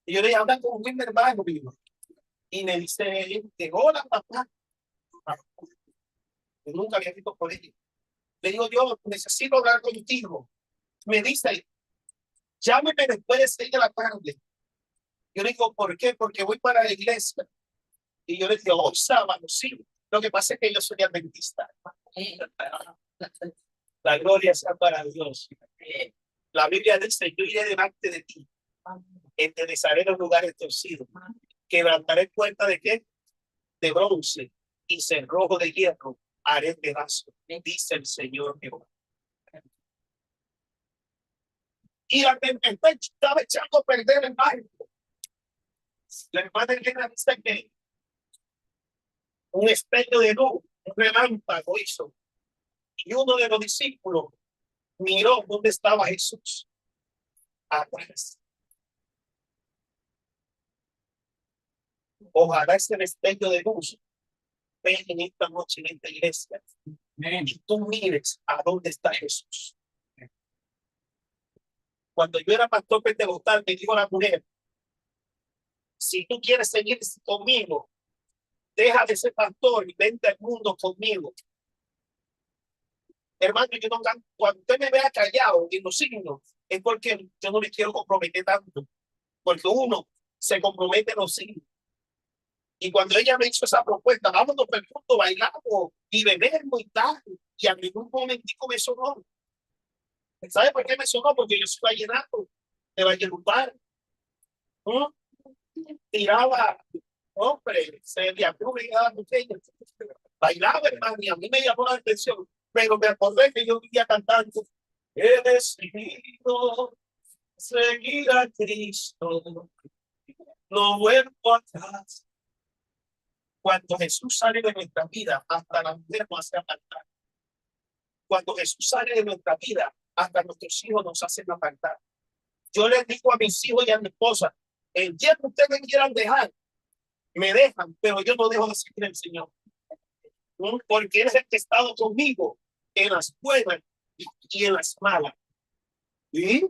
Y yo le dije, habla con un hermano mío. Y me dice, hola, papá. Yo nunca había visto por ella. Le digo, yo necesito hablar contigo. Me dice, llámeme después de 6 de la tarde. Yo le digo, ¿por qué? Porque voy para la iglesia. Y yo le digo, hoy sábado, sí. Lo que pasa es que yo soy adventista. La gloria sea para Dios. La Biblia dice, yo iré delante de ti. Enderezaré los lugares torcidos. Quebrantaré puertas de qué? De bronce y cerrojo de hierro. Haré pedazo. Dice el Señor Jehová. Y la tempestad estaba echando a perder el barco. La hermana Elena dice que un espejo de luz, un relámpago hizo. Y uno de los discípulos miró dónde estaba Jesús. Atrás. Ojalá ese destello de luz ven en esta noche en esta iglesia. Y tú mires a dónde está Jesús. Cuando yo era pastor pentecostal, me dijo la mujer, si tú quieres seguir conmigo, deja de ser pastor y vente al mundo conmigo. Hermano, yo no, cuando usted me vea callado en los signos, es porque yo no me quiero comprometer tanto. Porque uno se compromete en los signos. Y cuando ella me hizo esa propuesta, vámonos por el mundo, bailamos y bebemos y tal. Y a mí un momentico me sonó. ¿Sabe por qué me sonó? Porque yo soy vallenato, de Valledupar. ¿No? Tiraba, hombre, se le a bailaba, hermano, y a mí me llamó la atención. Pero me acordé que yo vivía cantando. He decidido seguir a Cristo. No vuelvo atrás. Cuando Jesús sale de nuestra vida, hasta la mujer nos hace apartar. Cuando Jesús sale de nuestra vida, hasta nuestros hijos nos hacen apartar. Yo les digo a mis hijos y a mi esposa, el día que ustedes me quieran dejar, me dejan, pero yo no dejo de seguir al Señor. Porque Él es el que ha estado conmigo en las buenas y en las malas. ¿Sí?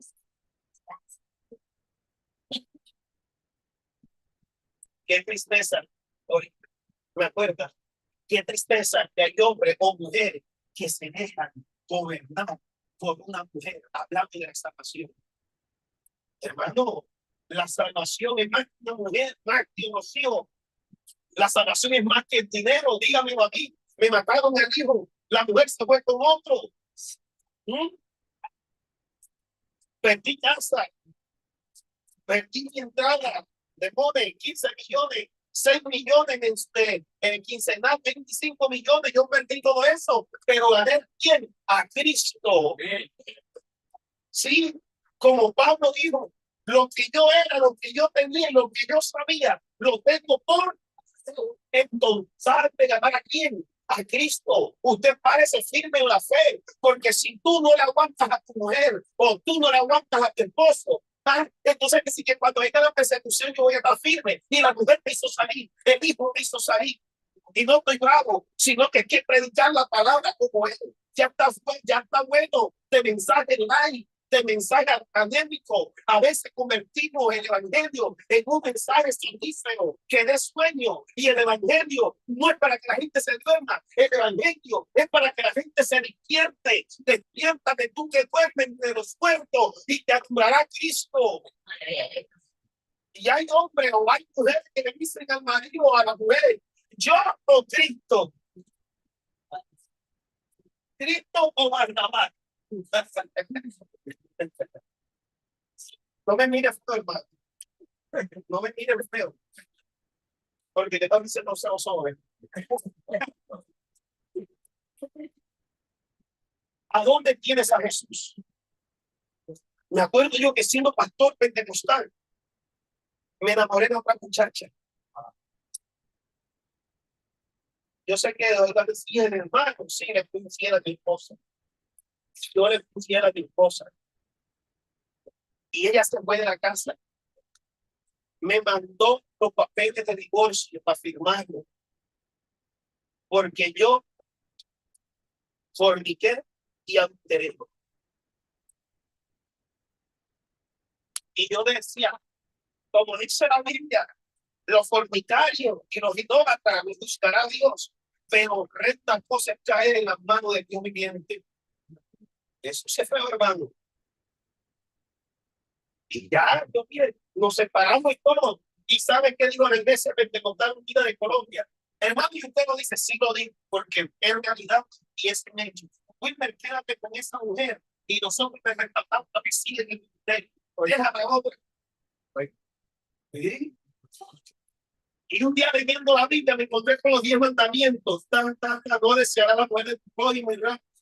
Qué tristeza. Me acuerdo. Qué tristeza que hay hombres o mujeres que se dejan gobernar por una mujer hablando de la salvación. Hermano, la salvación es más que una mujer, más que unos hijos. La salvación es más que el dinero. Dígamelo a mí. Me mataron al hijo. La mujer se fue con otro. Perdí casa. Perdí mi entrada de money, 15 millones. 6 millones en quincenal, 25 millones, yo perdí todo eso, pero gané bien a Cristo. Sí, como Pablo dijo, lo que yo era, lo que yo tenía, lo que yo sabía, lo tengo por entonces de ganar a quién, a Cristo. Usted parece firme en la fe, porque si tú no le aguantas a tu mujer o tú no le aguantas a tu esposo, entonces sí que cuando venga la persecución yo voy a estar firme. Y la mujer me hizo salir, el hijo me hizo salir. Y no estoy bravo, sino que hay que predicar la palabra como él. Ya está bueno de mensaje live. de mensaje académico. A veces convertimos el evangelio en un mensaje científico que dé sueño. Y el evangelio no es para que la gente se duerma. El evangelio es para que la gente se despierte. Despiértate tú que duermes de los muertos y te adorará Cristo. Y hay hombres o hay mujeres que le dicen al marido o a la mujer: yo o Cristo. Cristo o Barnabás. No me mires feo, hermano. No me mires feo. Porque te están diciendo no seamos jóvenes. ¿A dónde tienes a Jesús? Me acuerdo yo que siendo pastor pentecostal, me enamoré de otra muchacha. Yo sé que ahora decía el hermano, sí, le pusiera a mi esposa. Yo le pusiera a mi esposa. Y ella se fue de la casa. Me mandó los papeles de divorcio para firmarlo. Porque yo forniqué y adulteré. Y yo decía, como dice la Biblia, los fornicarios y los idólatras los buscará Dios, pero recta cosa es caer en las manos de Dios viviente. Eso se fue, hermano. Y ya, yo bien, nos separamos y todo. ¿Y sabe qué digo en la iglesia pentecostal unida de Colombia? Hermano, y usted lo dice, sí lo digo, porque es realidad y es un hecho. Wilmer, quédate con esa mujer y nosotros te rescatamos a vivir en el ministerio. Déjame otra. ¿Sí? Y un día leyendo la Biblia me encontré con los 10 mandamientos. No deseará la mujer de tu prójimo.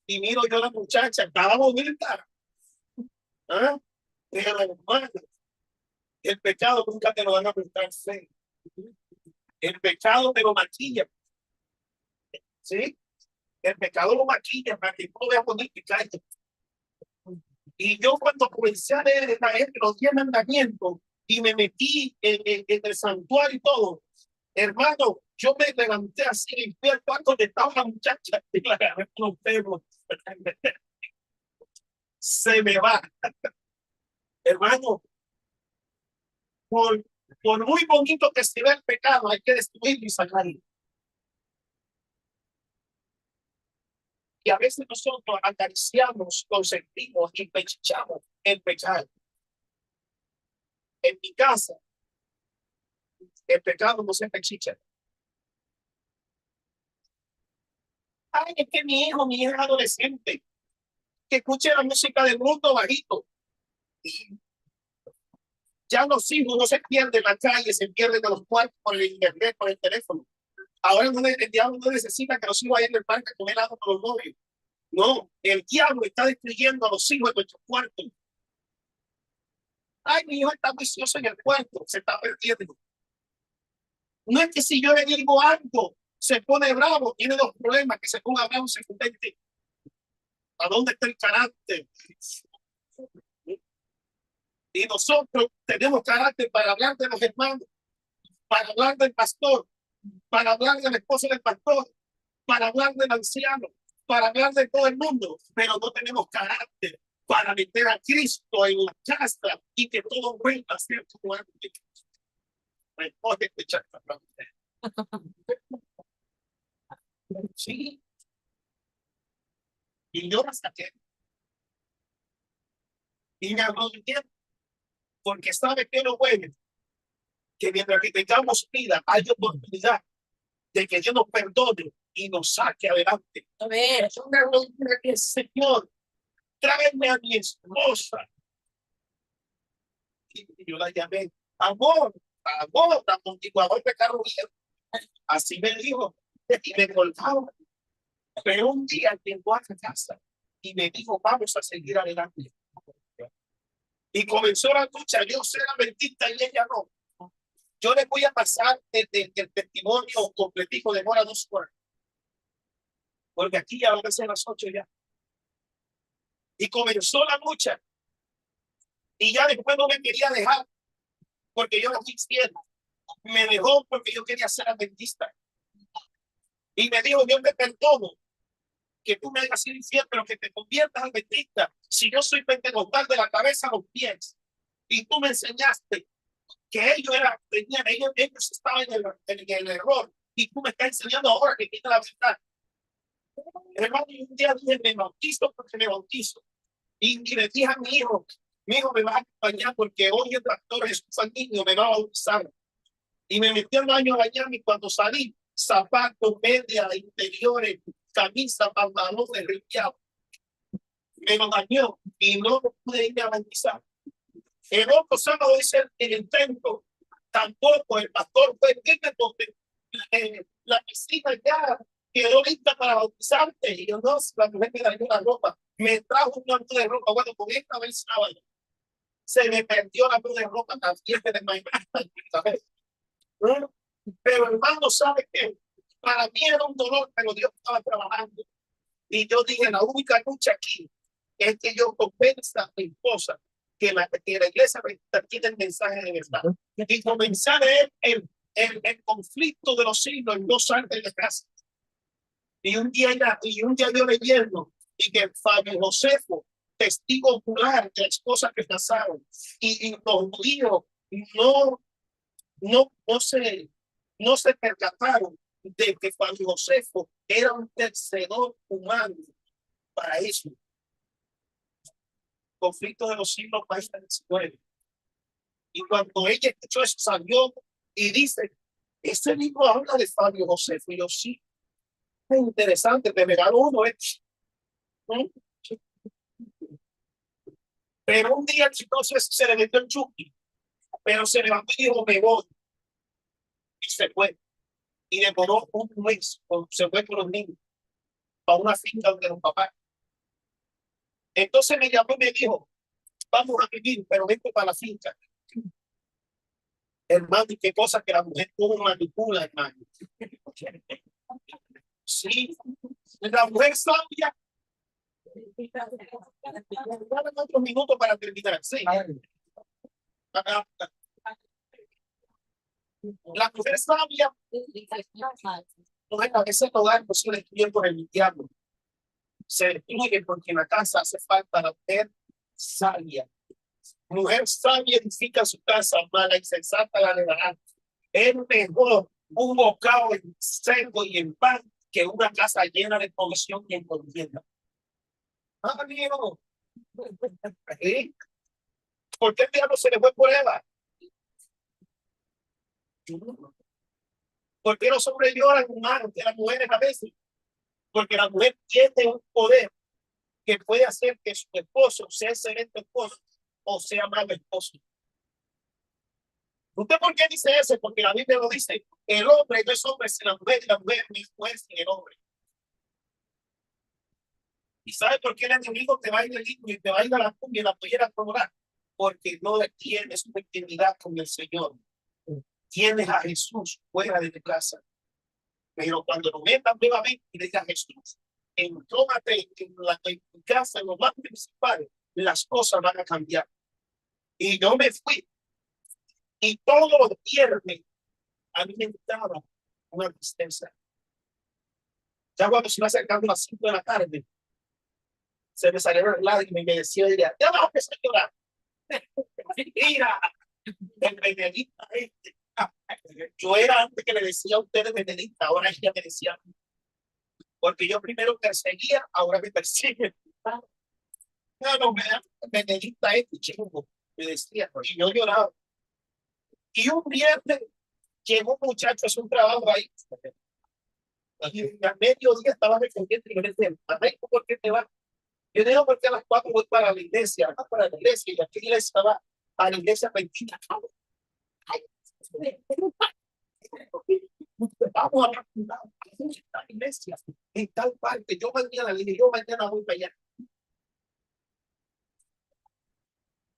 Y miro yo a la muchacha, estaba bonita. ¿Ah? Pero hermano, el pecado nunca te lo van a prestar fe. El pecado te lo maquilla. ¿Sí? El pecado lo maquilla para que no veas bonito y calle. Y yo cuando comencé a leer los 10 mandamientos y me metí en el santuario y todo, hermano, yo me levanté así y fui al cuarto donde estaba la muchacha y la agarré con los pelos. Se me va. Hermano, por muy bonito que se vea el pecado, hay que destruirlo y sacarlo. Y a veces nosotros acariciamos, consentimos y pechamos el pecado. En mi casa, el pecado no se pechicha. Ay, es que mi hijo es adolescente, que escuche la música del mundo bajito. Ya los hijos no se pierden en la calle, se pierden en los cuartos por el internet, por el teléfono. Ahora el diablo no necesita que los hijos vayan en el parque a comer helado con los novios. No, el diablo está destruyendo a los hijos de nuestros cuartos. Ay, mi hijo está vicioso en el cuarto, se está perdiendo. No es que si yo le digo algo, se pone bravo, tiene dos problemas, que se ponga bravo, se contente. ¿A dónde está el carácter? Y nosotros tenemos carácter para hablar de los hermanos, para hablar del pastor, para hablar del esposo del pastor, para hablar del anciano, para hablar de todo el mundo, pero no tenemos carácter para meter a Cristo en la casa y que todo vuelva a ser como antes. Sí. Y yo la saqué. Y me habló de tiempo, porque sabe que lo bueno, que mientras que tengamos vida, hay oportunidad de que Dios nos perdone y nos saque adelante. A ver, es una locura que el Señor, tráeme a mi esposa. Y yo la llamé, amor, amortiguador de carro viejo. Así me dijo, y me colgaba. Pero un día llegó a la casa y me dijo, vamos a seguir adelante. Y comenzó la lucha, yo soy adventista y ella no. Yo les voy a pasar el testimonio completico de Mora 2 horas. Porque aquí ya van a ser las 8 ya. Y comenzó la lucha. Y ya después no me quería dejar, porque yo no fui fiel. Me dejó porque yo quería ser adventista. Y me dijo, yo te perdono, que tú me hagas ir infiel, pero que te conviertas al adventista. Si yo soy pentecostal de la cabeza a los pies, y tú me enseñaste que ellos estaban en el error, y tú me estás enseñando ahora que tiene la verdad. Hermano, un día dije, me bautizo porque me bautizo. Y le dije a mi hijo me va a acompañar porque hoy el pastor Jesús Niño me va a bautizar. Y me metí al baño a bañarme y cuando salí, zapatos, medias, interiores, camisa, pantalón derritiado. Me lo dañó y no pude irme a bautizar. El otro sábado hice el intento, tampoco el pastor fue porque la piscina ya quedó lista para bautizarte. Y yo no, la mujer me dañó la ropa. Me trajo un manto de ropa. Bueno, con esta vez sábado se me perdió la de ropa también de mañana. Pero hermano, ¿sabe qué? Para mí era un dolor, pero Dios estaba trabajando. Y yo dije, la única lucha aquí es que yo convenza a mi esposa que la iglesia tiene el mensaje de verdad. Y comenzar el conflicto de los siglos en 2 años de casa. Y un día yo leyendo y que Fabio Josefo, testigo ocular de las cosas que pasaron, y los judíos no se percataron de que Fabio Josefo era un tercedor humano para eso. Conflicto de los siglos más XIX. Y cuando ella escuchó eso, salió y dice, ese libro habla de Fabio Josefo. Y yo, sí, es interesante, te regalo uno. Pero un día el chico se le metió el chuki, pero se levantó y dijo, me voy. Y se fue. Y demoró un mes, se fue con los niños, a una finca donde los papás. Entonces me llamó y me dijo, vamos a vivir, pero vente para la finca. Hermano, y qué cosa que la mujer tuvo manipula, hermano. Sí, la mujer sabia. Otros minutos para terminar. Sí. La mujer sabia, a veces hogar no se destruye por el diablo. Se destruye porque en la casa hace falta la mujer sabia. Mujer sabia edifica su casa, mala y sensata la levantará. Es mejor un bocado en seco y en pan que una casa llena de provisión y en contienda. Amigo, ¿por qué el diablo se le fue por Eva? ¿Por qué los hombres lloran más que las mujeres a veces? Porque la mujer tiene un poder que puede hacer que su esposo sea excelente esposo o sea malo esposo. ¿Usted por qué dice eso? Porque la Biblia lo dice. El hombre no es hombre sin la mujer y la mujer no es mujer sin el hombre. ¿Y sabe por qué el enemigo te va a ir el himno y te va a ir a la cumbia y la pollera a cobrar? Porque no tienes una intimidad con el Señor. Tienes a Jesús fuera de tu casa. Pero cuando lo metan nuevamente y le digas a Jesús, entrómate en tu casa, en los más principales, las cosas van a cambiar. Y yo me fui. Y todos los viernes a mí me gustaba una tristeza. Ya cuando se iba acercando a las 5 de la tarde, se me salieron las lágrimas y me decía, ya vas a empezar a llorar. Mira, el Benedicta este. Yo era antes que le decía a ustedes Benedicta, ahora ella me decía, porque yo primero perseguía, ahora me persigue. No, Benedicta este chico, me decía, y yo lloraba. Y un viernes llegó un muchacho a hacer un trabajo ahí. Y a mediodía estaba recogiendo y yo le decía, ¿por qué te vas? Yo digo, porque a las 4 voy para la iglesia, para la iglesia, y aquí le estaba a la iglesia bendita. Vamos a la iglesia en tal parte. Yo mañana voy para allá.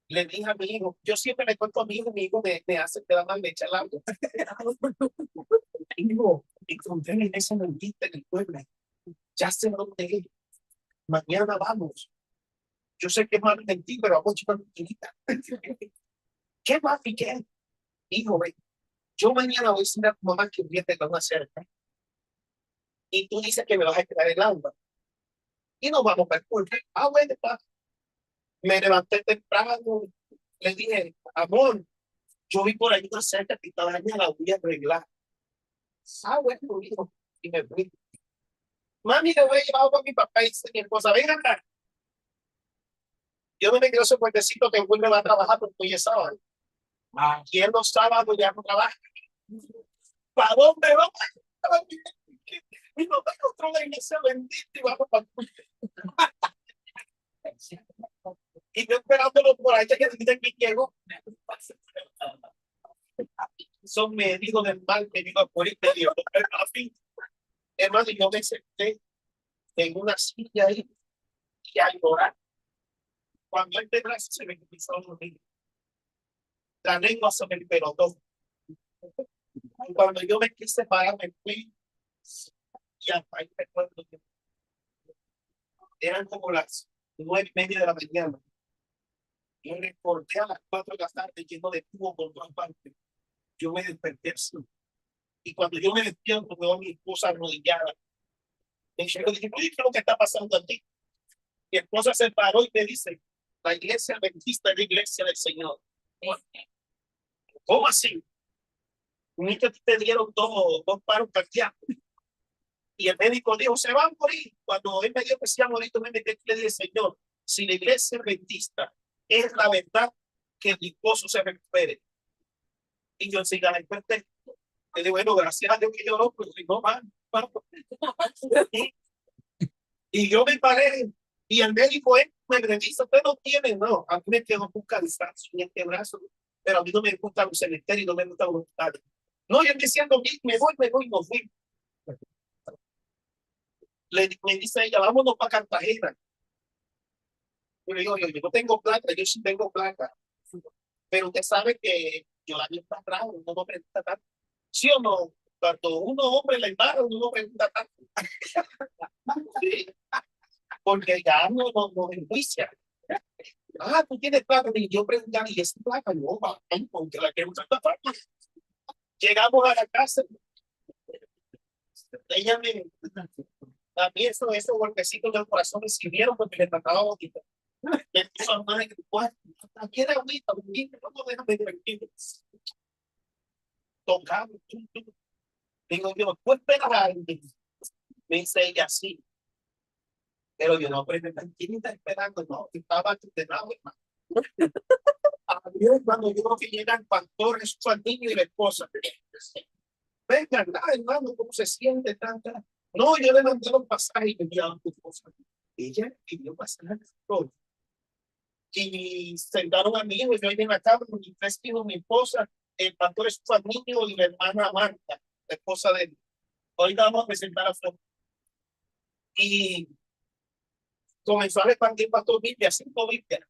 Le dije a mi hijo, yo siempre le cuento a mi hijo me hace que da mal leche al agua. Hijo, encontré la iglesia bendita en el pueblo. Ya sé dónde es. Mañana vamos. Yo sé que es más de ti, pero vamos a una bendita. ¿Qué más, Miguel? Hijo, yo mañana voy a decir a tu mamá que un día te van a hacer. Y tú dices que me vas a quedar el agua. y nos vamos para el culto. Ah, bueno, pa. Me levanté temprano, le dije, amor, yo vi por ahí una cerca que estaba dañada, la voy a arreglar. Ah, bueno, hijo, y me fui. Mami, le voy a llevar a mi papá y dice mi esposa, ven acá. Yo no me quiero ese puentecito que vuelve a trabajar porque hoy es sábado. Aquí en los sábados ya no trabaja. ¿Para dónde vamos? Mi papá encontró la iglesia bendita y vamos para y yo esperándolo por ahí que dicen que llegó. Son médicos del mal, médicos por el medio. Hermano, yo me senté en una silla ahí y a llorar. Cuando este brazo se me empezó a dormir, la lengua se me pelotó. Y cuando yo me quise parar, me fui y ahí recuerdo que eran como las 9:30 de la mañana. Yo recordé a las 4 de la tarde lleno de tubo por todas partes. Yo me desperté así. Y cuando yo me despierto, veo a mi esposa arrodillada. Y yo le dije, oye, ¿qué es lo que está pasando aquí? Mi esposa se paró y me dice, la iglesia adventista es la iglesia del Señor. ¿Cómo así? Ni que te dieron dos paros cardíacos. Y el médico dijo, se van a morir. Cuando él me dijo que se iba a morir, me metí y le dije, Señor, si la iglesia adventista es la verdad, que mi esposo se recupere. Y yo enseguida me desperté. Le digo, bueno, gracias a Dios que yo no, pero si no, man. Y yo me paré y el médico me revisa, usted no tiene, no, a mí me quedó un cansancio en este brazo, pero a mí no me gusta los cementerios, no me gusta los hospitales. No, yo diciendo, me voy, no fui. Me dice ella, vámonos para Cartagena. Yo le digo, yo no tengo plata, yo sí tengo plata, pero usted sabe que yo la vi está atrás, uno no pregunta tanto. ¿Sí o no? Cuando uno hombre le embarra, uno no pregunta tanto. Sí, porque ya no enjuicia. Ah, tú tienes plata. Y yo preguntaba, ¿y esa plata? No, va, porque la quiero usar plata. Llegamos a la casa. Ella a mí esos golpecitos del corazón me sirvieron porque le trataba bonito. Me puso a mano en el cuarto. Quiere ahorita, no déjame tranquilo. Tocamos. Digo yo, ¿tú esperas a alguien? Me dice ella, sí. Pero yo no, pero ¿quién está esperando? No, estaba condenado, hermano. A mí cuando yo que llegan pastores, su niño y la esposa. Venga, hermano, ¿cómo se siente tanta? No, yo le mandé los pasajes y me enviaban tu esposa. Ella pidió pasajes todo. Y sentaron a mi hijo y yo en la cama con mi tres hijos, mi esposa, el pastor es su niño y la hermana Marta, la esposa de él. Hoy vamos a presentar a Flor. Y comenzó a repartir pastor Biblia, 5 Biblias.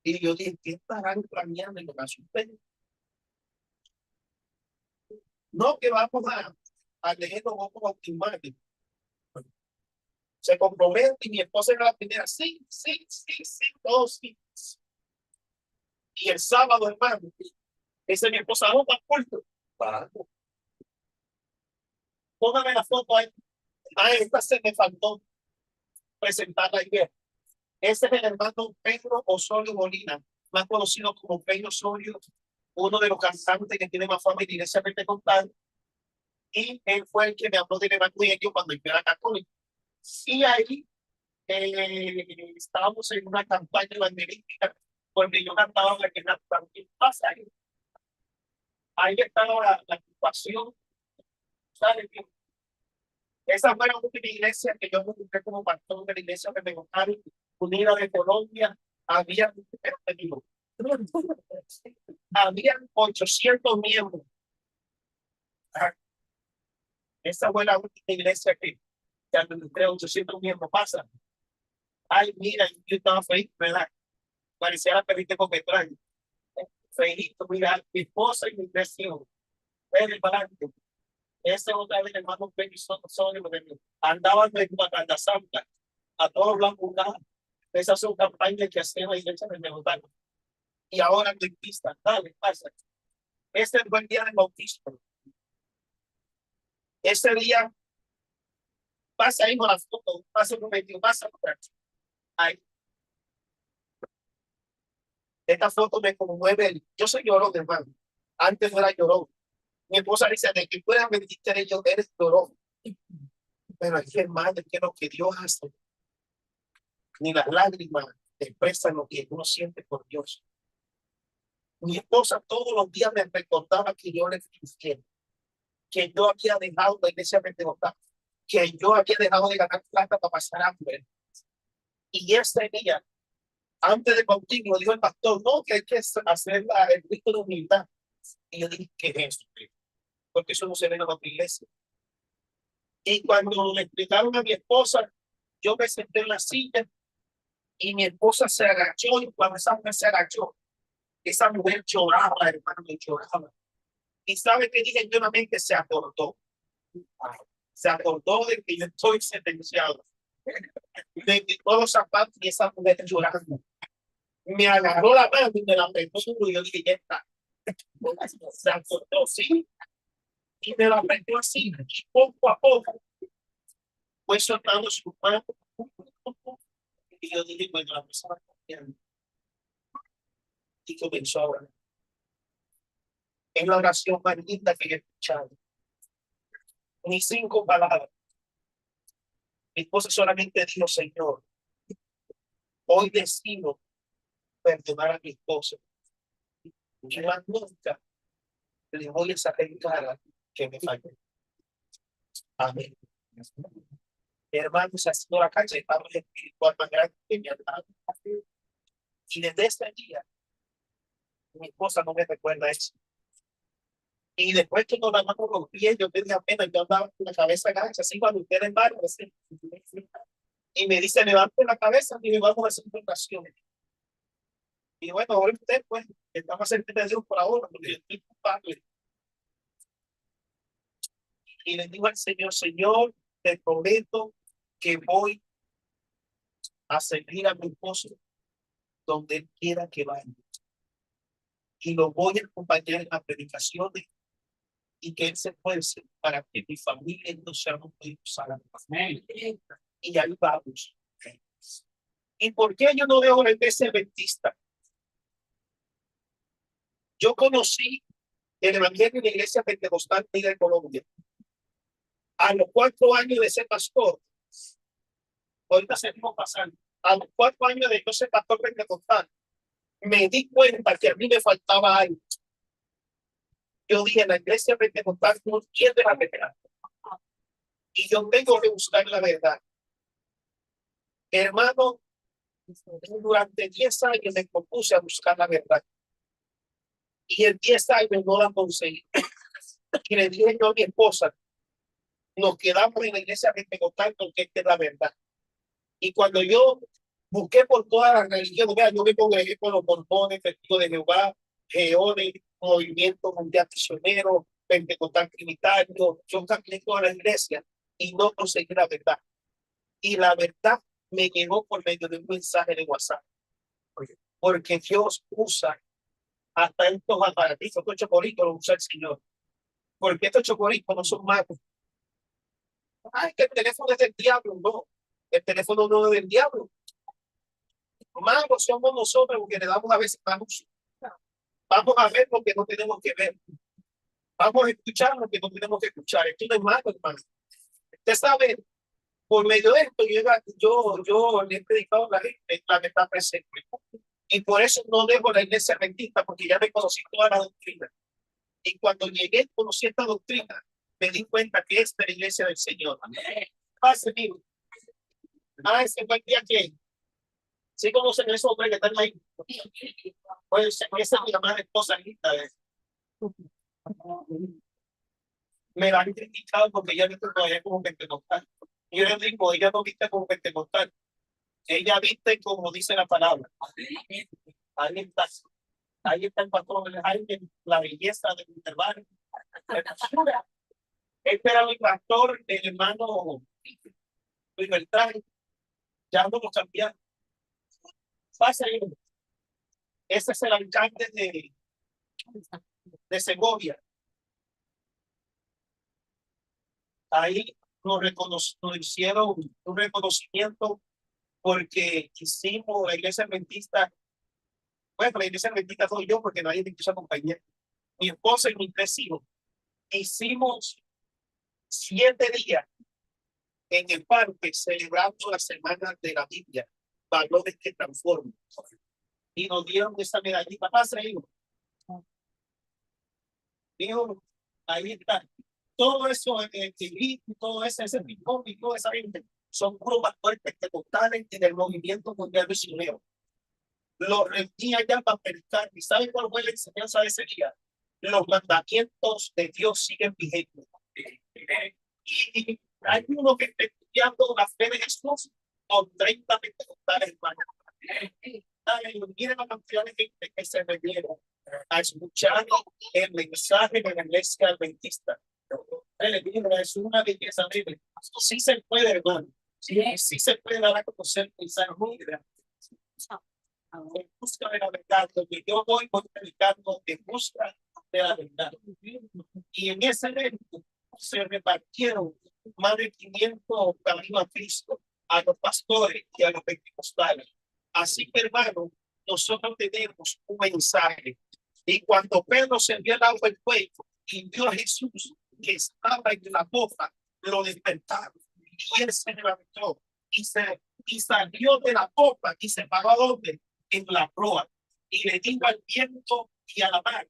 Y yo dije, ¿qué estarán planeando? Y lo que asusté. No, que vamos a leer los ojos bautismales. Se compromete y mi esposa era la primera, sí, todos sí. Y el sábado, hermano, dice mi esposa, vamos para el culto. Vamos. Póngame la foto ahí. Ah, esta se me faltó presentar la idea. Ese es el hermano Pedro Osorio Molina, más conocido como Pedro Osorio, uno de los cantantes que tiene más fama en la iglesia pentecostal. Y él fue el que me habló del evangelio cuando yo era católico. Y ahí estábamos en una campaña evangelística donde yo cantaba la que también pasa ahí. Ahí estaba la ocupación, ¿sabes? Esa fue la última iglesia que yo me encontré como pastor de la iglesia pentecostal unida de Colombia. Había 800 miembros. Esa fue la última iglesia que administré 800 miembros. Pasa. Ay, mira, yo estaba feliz, ¿verdad? Parecía la perrita con metraje. Feliz, mira, mi esposa y mi 3 hijos. Ven para adelante. Ese otra vez, hermano, andaban en una carta santa, a todos blancos, esas son campañas que hacen la iglesia de Mexicano. Y ahora no pista, dale, pasa. Este fue el día del bautismo. Ese día pasa ahí con la foto, pasa un momento, pasa por aquí. Ahí. Esta foto me conmueve. Yo soy llorón, hermano. Antes no era llorón. Mi esposa dice, de que fuera 23, yo eres llorón. Pero aquí, hermano, es que lo que Dios hace, ni las lágrimas expresan lo que uno siente por Dios. Mi esposa todos los días me recordaba que yo le fui infiel, que yo había dejado la iglesia pentecostal, que yo había dejado de ganar plata para pasar hambre. Y ese día, antes de bautismo, dijo el pastor, no, que hay que hacer el rito de humildad. Y yo dije, ¿qué es eso? Porque eso no se ve en la iglesia. Y cuando le explicaron a mi esposa, yo me senté en la silla y mi esposa se agachó, y cuando esa mujer se agachó, esa mujer lloraba, hermano, lloraba. Y sabe que dije, yo que se acordó. Se acordó de que yo estoy sentenciado. De que todos los zapatos y esa mujer llorando. Me agarró la mano y me la apretó y yo dije, ya está. Se acordó, sí. Y me la apretó así, poco a poco. Fue soltando su mano. Y yo dije, bueno, la persona está bien. Y comenzó a orar. Es la oración más linda que he escuchado. Ni 5 palabras. Mi esposa solamente dijo, Señor, hoy decido perdonar a mi esposa. Y más nunca le voy a sacar en cara que me falló. Amén. Hermanos, ha sido la cachetada espiritual más grande que me ha dado. Y desde este día, mi esposa no me recuerda eso. Y después que nos la mano con los pies, yo tenía pena, yo andaba con la cabeza gacha, así cuando usted en barro, así. Y me dice, levante la cabeza y vamos a hacer una oración. Y bueno, ahora usted, pues, estamos en de Dios por ahora, porque yo estoy culpable. Y le digo al Señor, Señor, te prometo que voy a seguir a mi esposo donde él quiera que vaya. Y lo voy a acompañar en las predicaciones y que él se esfuerce para que mi familia no seamos salvos. Y ahí vamos. ¿Y por qué yo no veo la iglesia adventista? Yo conocí el evangelio de la iglesia pentecostal de Colombia. A los 4 años de ser pastor, ahorita seguimos pasando, a los 4 años de yo ser pastor pentecostal, me di cuenta que a mí me faltaba algo. Yo dije, la iglesia pentecostal no quiere la verdad. Y yo tengo que buscar la verdad. Hermano, durante 10 años me propuse a buscar la verdad. Y en 10 años no la conseguí. Y le dije yo a mi esposa, nos quedamos en la iglesia pentecostal porque esta es la verdad. Y cuando yo busqué por todas las religiones, vea, yo me congregué con los mormones, testigos de Jehová, Geones, Movimiento Mundial Misionero, Pentecostal Trinitario, yo cambié toda la iglesia y no conseguí la verdad. Y la verdad me llegó por medio de un mensaje de WhatsApp. Porque Dios usa hasta estos aparatitos, estos chocolitos los usa el Señor. Porque estos chocolitos no son malos. Ay, que el teléfono es del diablo, no. El teléfono no es del diablo. Magos somos nosotros porque le damos a veces la luz. Vamos a ver lo que no tenemos que ver. Vamos a escuchar lo que no tenemos que escuchar. Esto no es malo, hermano. Usted sabe, por medio de esto, yo le he predicado a la gente, la que está presente. Y por eso no dejo la iglesia adventista, porque ya me conocí toda la doctrina. Y cuando llegué, conocí esta doctrina, me di cuenta que esta es la iglesia del Señor. Pase, amigo. Ese fue el día que sí conocen a esos hombres que están ahí. Pues esa es mi amada esposa linda. Me la han criticado porque ella viste todavía como pentecostal. Y yo les digo, ella no viste como pentecostal. Ella viste como dice la palabra. Ahí está. Ahí está el patrón, ahí la belleza del intervalo. Este era mi pastor, el hermano Luis Beltrán. Ya no lo cambiaron. Pasa ahí. Ese es el alcalde de Segovia. Ahí nos hicieron un reconocimiento porque hicimos la iglesia adventista. Bueno, la iglesia adventista soy yo porque nadie me quiso acompañar. Mi esposa y mis 3 hijos. Hicimos 7 días en el parque celebrando la semana de la Biblia, valores que transforman. Y nos dieron esa medallita. Pasa, hijo. Dijo, ahí está. Todo eso, todo ese picón y toda esa gente son grupos pentecostales en el movimiento mundial misionero. Los rendía ya para predicar. ¿Y saben cuál fue la enseñanza de ese día? Los mandamientos de Dios siguen vigentes. Y hay uno que está estudiando la fe de Jesús con 30 pentecostales, hermanos. Miren la cantidad de gente que se reunieron a escuchar el mensaje de la iglesia adventista. Es una belleza libre. Sí se puede, hermano. Sí se puede dar a conocer el mensaje en busca de la verdad. Lo que yo voy predicando en busca de la verdad. Y en ese evento se repartieron más de 500 caminos a Cristo a los pastores y a los pentecostales. Así que, hermano, nosotros tenemos un mensaje. Y cuando Pedro se vio el agua del cuello y vio a Jesús que estaba en la boca, lo despertaron. Y él se levantó y salió de la copa y se paró a donde, en la proa, y le dijo al viento y a la mar,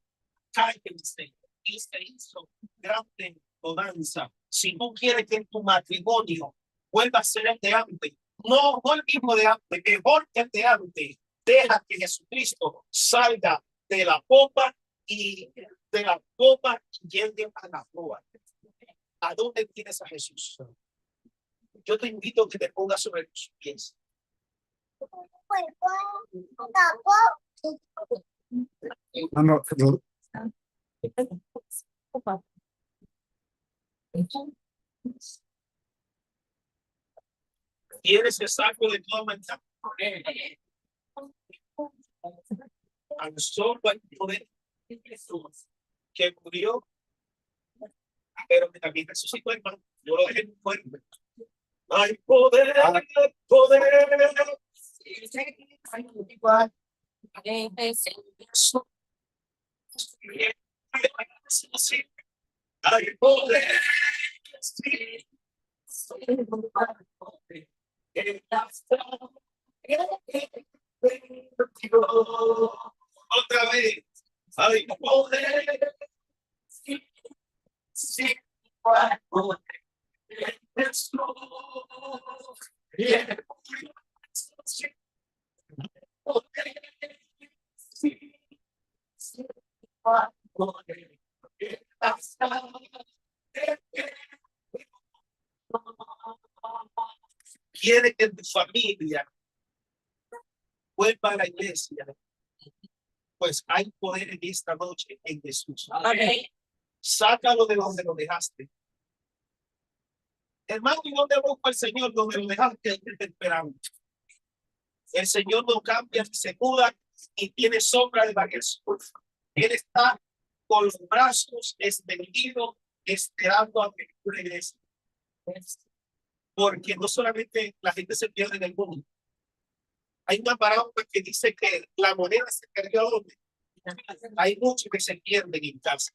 cállense. Y se hizo grande bonanza. Si tú quieres que en tu matrimonio vuelva a ser el de antes, no el mismo de antes, mejor que el de antes, deja que Jesucristo salga de la copa y llegue a la proa. ¿A dónde tienes a Jesús? Yo te invito a que te pongas sobre tus pies. Tienes el saco de toda maldad. Al solo hay poder de Jesús que murió, pero que también resucitó, hermano. Yo lo dejé en fuerte. Hay poder, poder. Hay poder. Otra vez. Hay poder. Sí. Quiere que tu familia vuelva a la iglesia, pues hay poder en esta noche en Jesús. Sácalo de donde lo dejaste. Hermano, ¿y dónde busca el Señor? Donde lo dejaste, ahí te esperamos. El Señor no cambia ni se muda y tiene sombra de variación. Él está con los brazos extendidos, esperando a que tú regreses. Porque no solamente la gente se pierde en el mundo. Hay una parábola que dice que la moneda se perdió a donde. Hay muchos que se pierden en casa.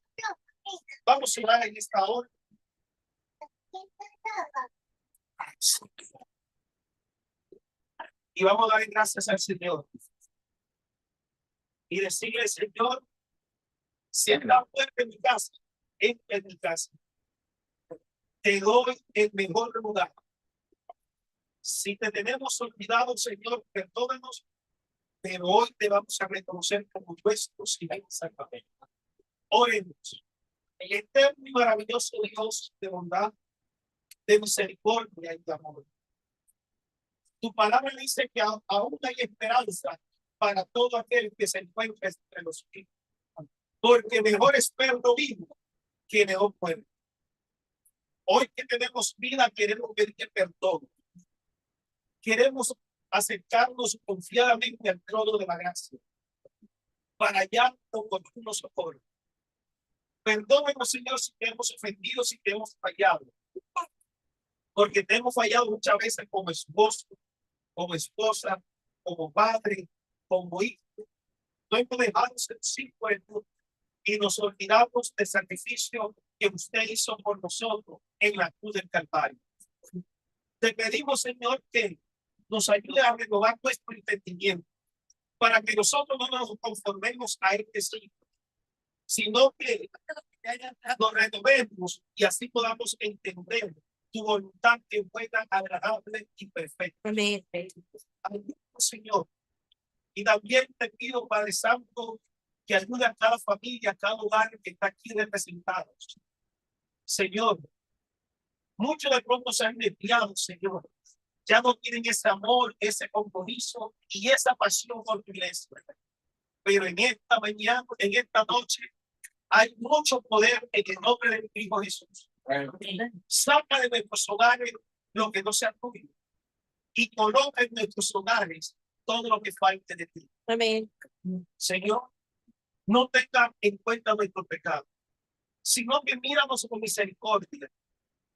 Vamos a orar en esta hora. Y vamos a dar gracias al Señor. Y decirle, Señor, si en la puerta de mi casa, entra en mi casa. Te doy el mejor lugar. Si te tenemos olvidado, Señor, perdónanos, pero hoy te vamos a reconocer como nuestro Señor Salvador. Oremos. El eterno y maravilloso Dios de bondad, de misericordia y de amor. Tu palabra dice que aún hay esperanza para todo aquel que se encuentra entre los vivos. Porque mejor es perro vivo que león muerto. Hoy que tenemos vida, queremos pedirte perdón. Queremos acercarnos confiadamente al trono de la gracia para hallar oportuno socorro. Perdónenos, Señor, si te hemos ofendido, si te hemos fallado. porque te hemos fallado muchas veces como esposo, como esposa, como padre, como hijo. No hemos dejado ser hijos de Dios y nos olvidamos del sacrificio que usted hizo por nosotros en la cruz del Calvario. Te pedimos, Señor, que nos ayude a renovar nuestro entendimiento para que nosotros no nos conformemos a este siglo, sino que nos renovemos y así podamos entender tu voluntad que es buena, agradable y perfecta. Amén. Ayúdanos, Señor. Y también te pido, Padre Santo, que ayude a cada familia, a cada hogar que está aquí representados. Señor, muchos de pronto se han desviado, Señor. Ya no tienen ese amor, ese compromiso y esa pasión por tu iglesia. Pero en esta mañana, en esta noche, hay mucho poder en el nombre de mi Hijo Jesús. Saca de nuestros hogares lo que no sea tuyo y coloca en nuestros hogares todo lo que falte de ti. Amén. Señor, no tenga en cuenta nuestro pecado, sino que míranos con misericordia.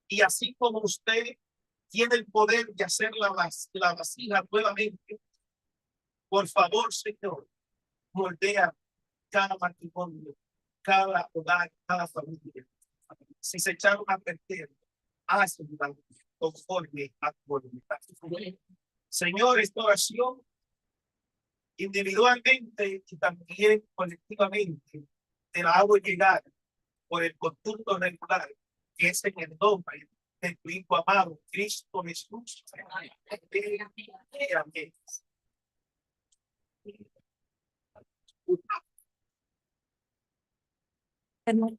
Y así como usted tiene el poder de hacer la vasija nuevamente, por favor, Señor, moldea cada matrimonio, cada hogar, cada familia. Si se echaron a perder, hazlo conforme a tu voluntad. Señor, esta oración individualmente y también colectivamente te la hago llegar por el conducto regular que es en el nombre de tu Hijo amado, Cristo Jesús. Amén.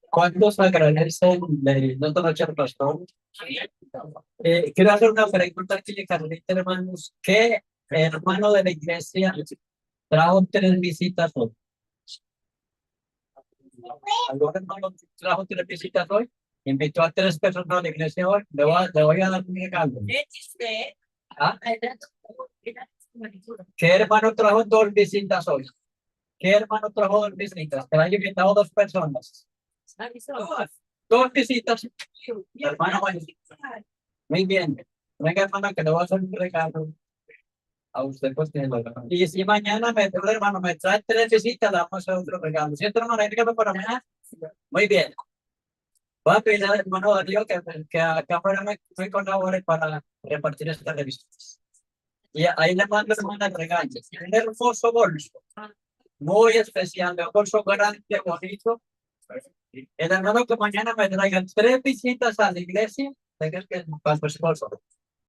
¿Cuántos agradecen de no conocer pastor? Quiero hacer una pregunta aquí, Carlita, hermanos. ¿Qué hermano de la iglesia trajo 3 visitas hoy? ¿Algún hermano trajo 3 visitas hoy? Invitó a 3 personas a la iglesia hoy. Le voy a dar un regalo. ¿Ah? ¿Qué hermano trajo 2 visitas hoy? ¿Qué hermano trajo 2 visitas? Que haya invitado 2 personas. 2 visitas. Hermano, muy bien. Venga, hermano, que le voy a hacer un regalo a usted. Pues, y si mañana hermano, me trae 3 visitas, le vamos a hacer otro regalo. ¿Cierto, hermano? Dígame para mañana. Muy bien. Voy a pedir al hermano Darío que acá afuera me colabore para repartir estas revistas. Y ahí le mando, hermano, el regalo. Un hermoso bolso. Muy especial, un bolso grande, bonito. El hermano que mañana me traigan 3 visitas a la iglesia, tenga que para su esposo.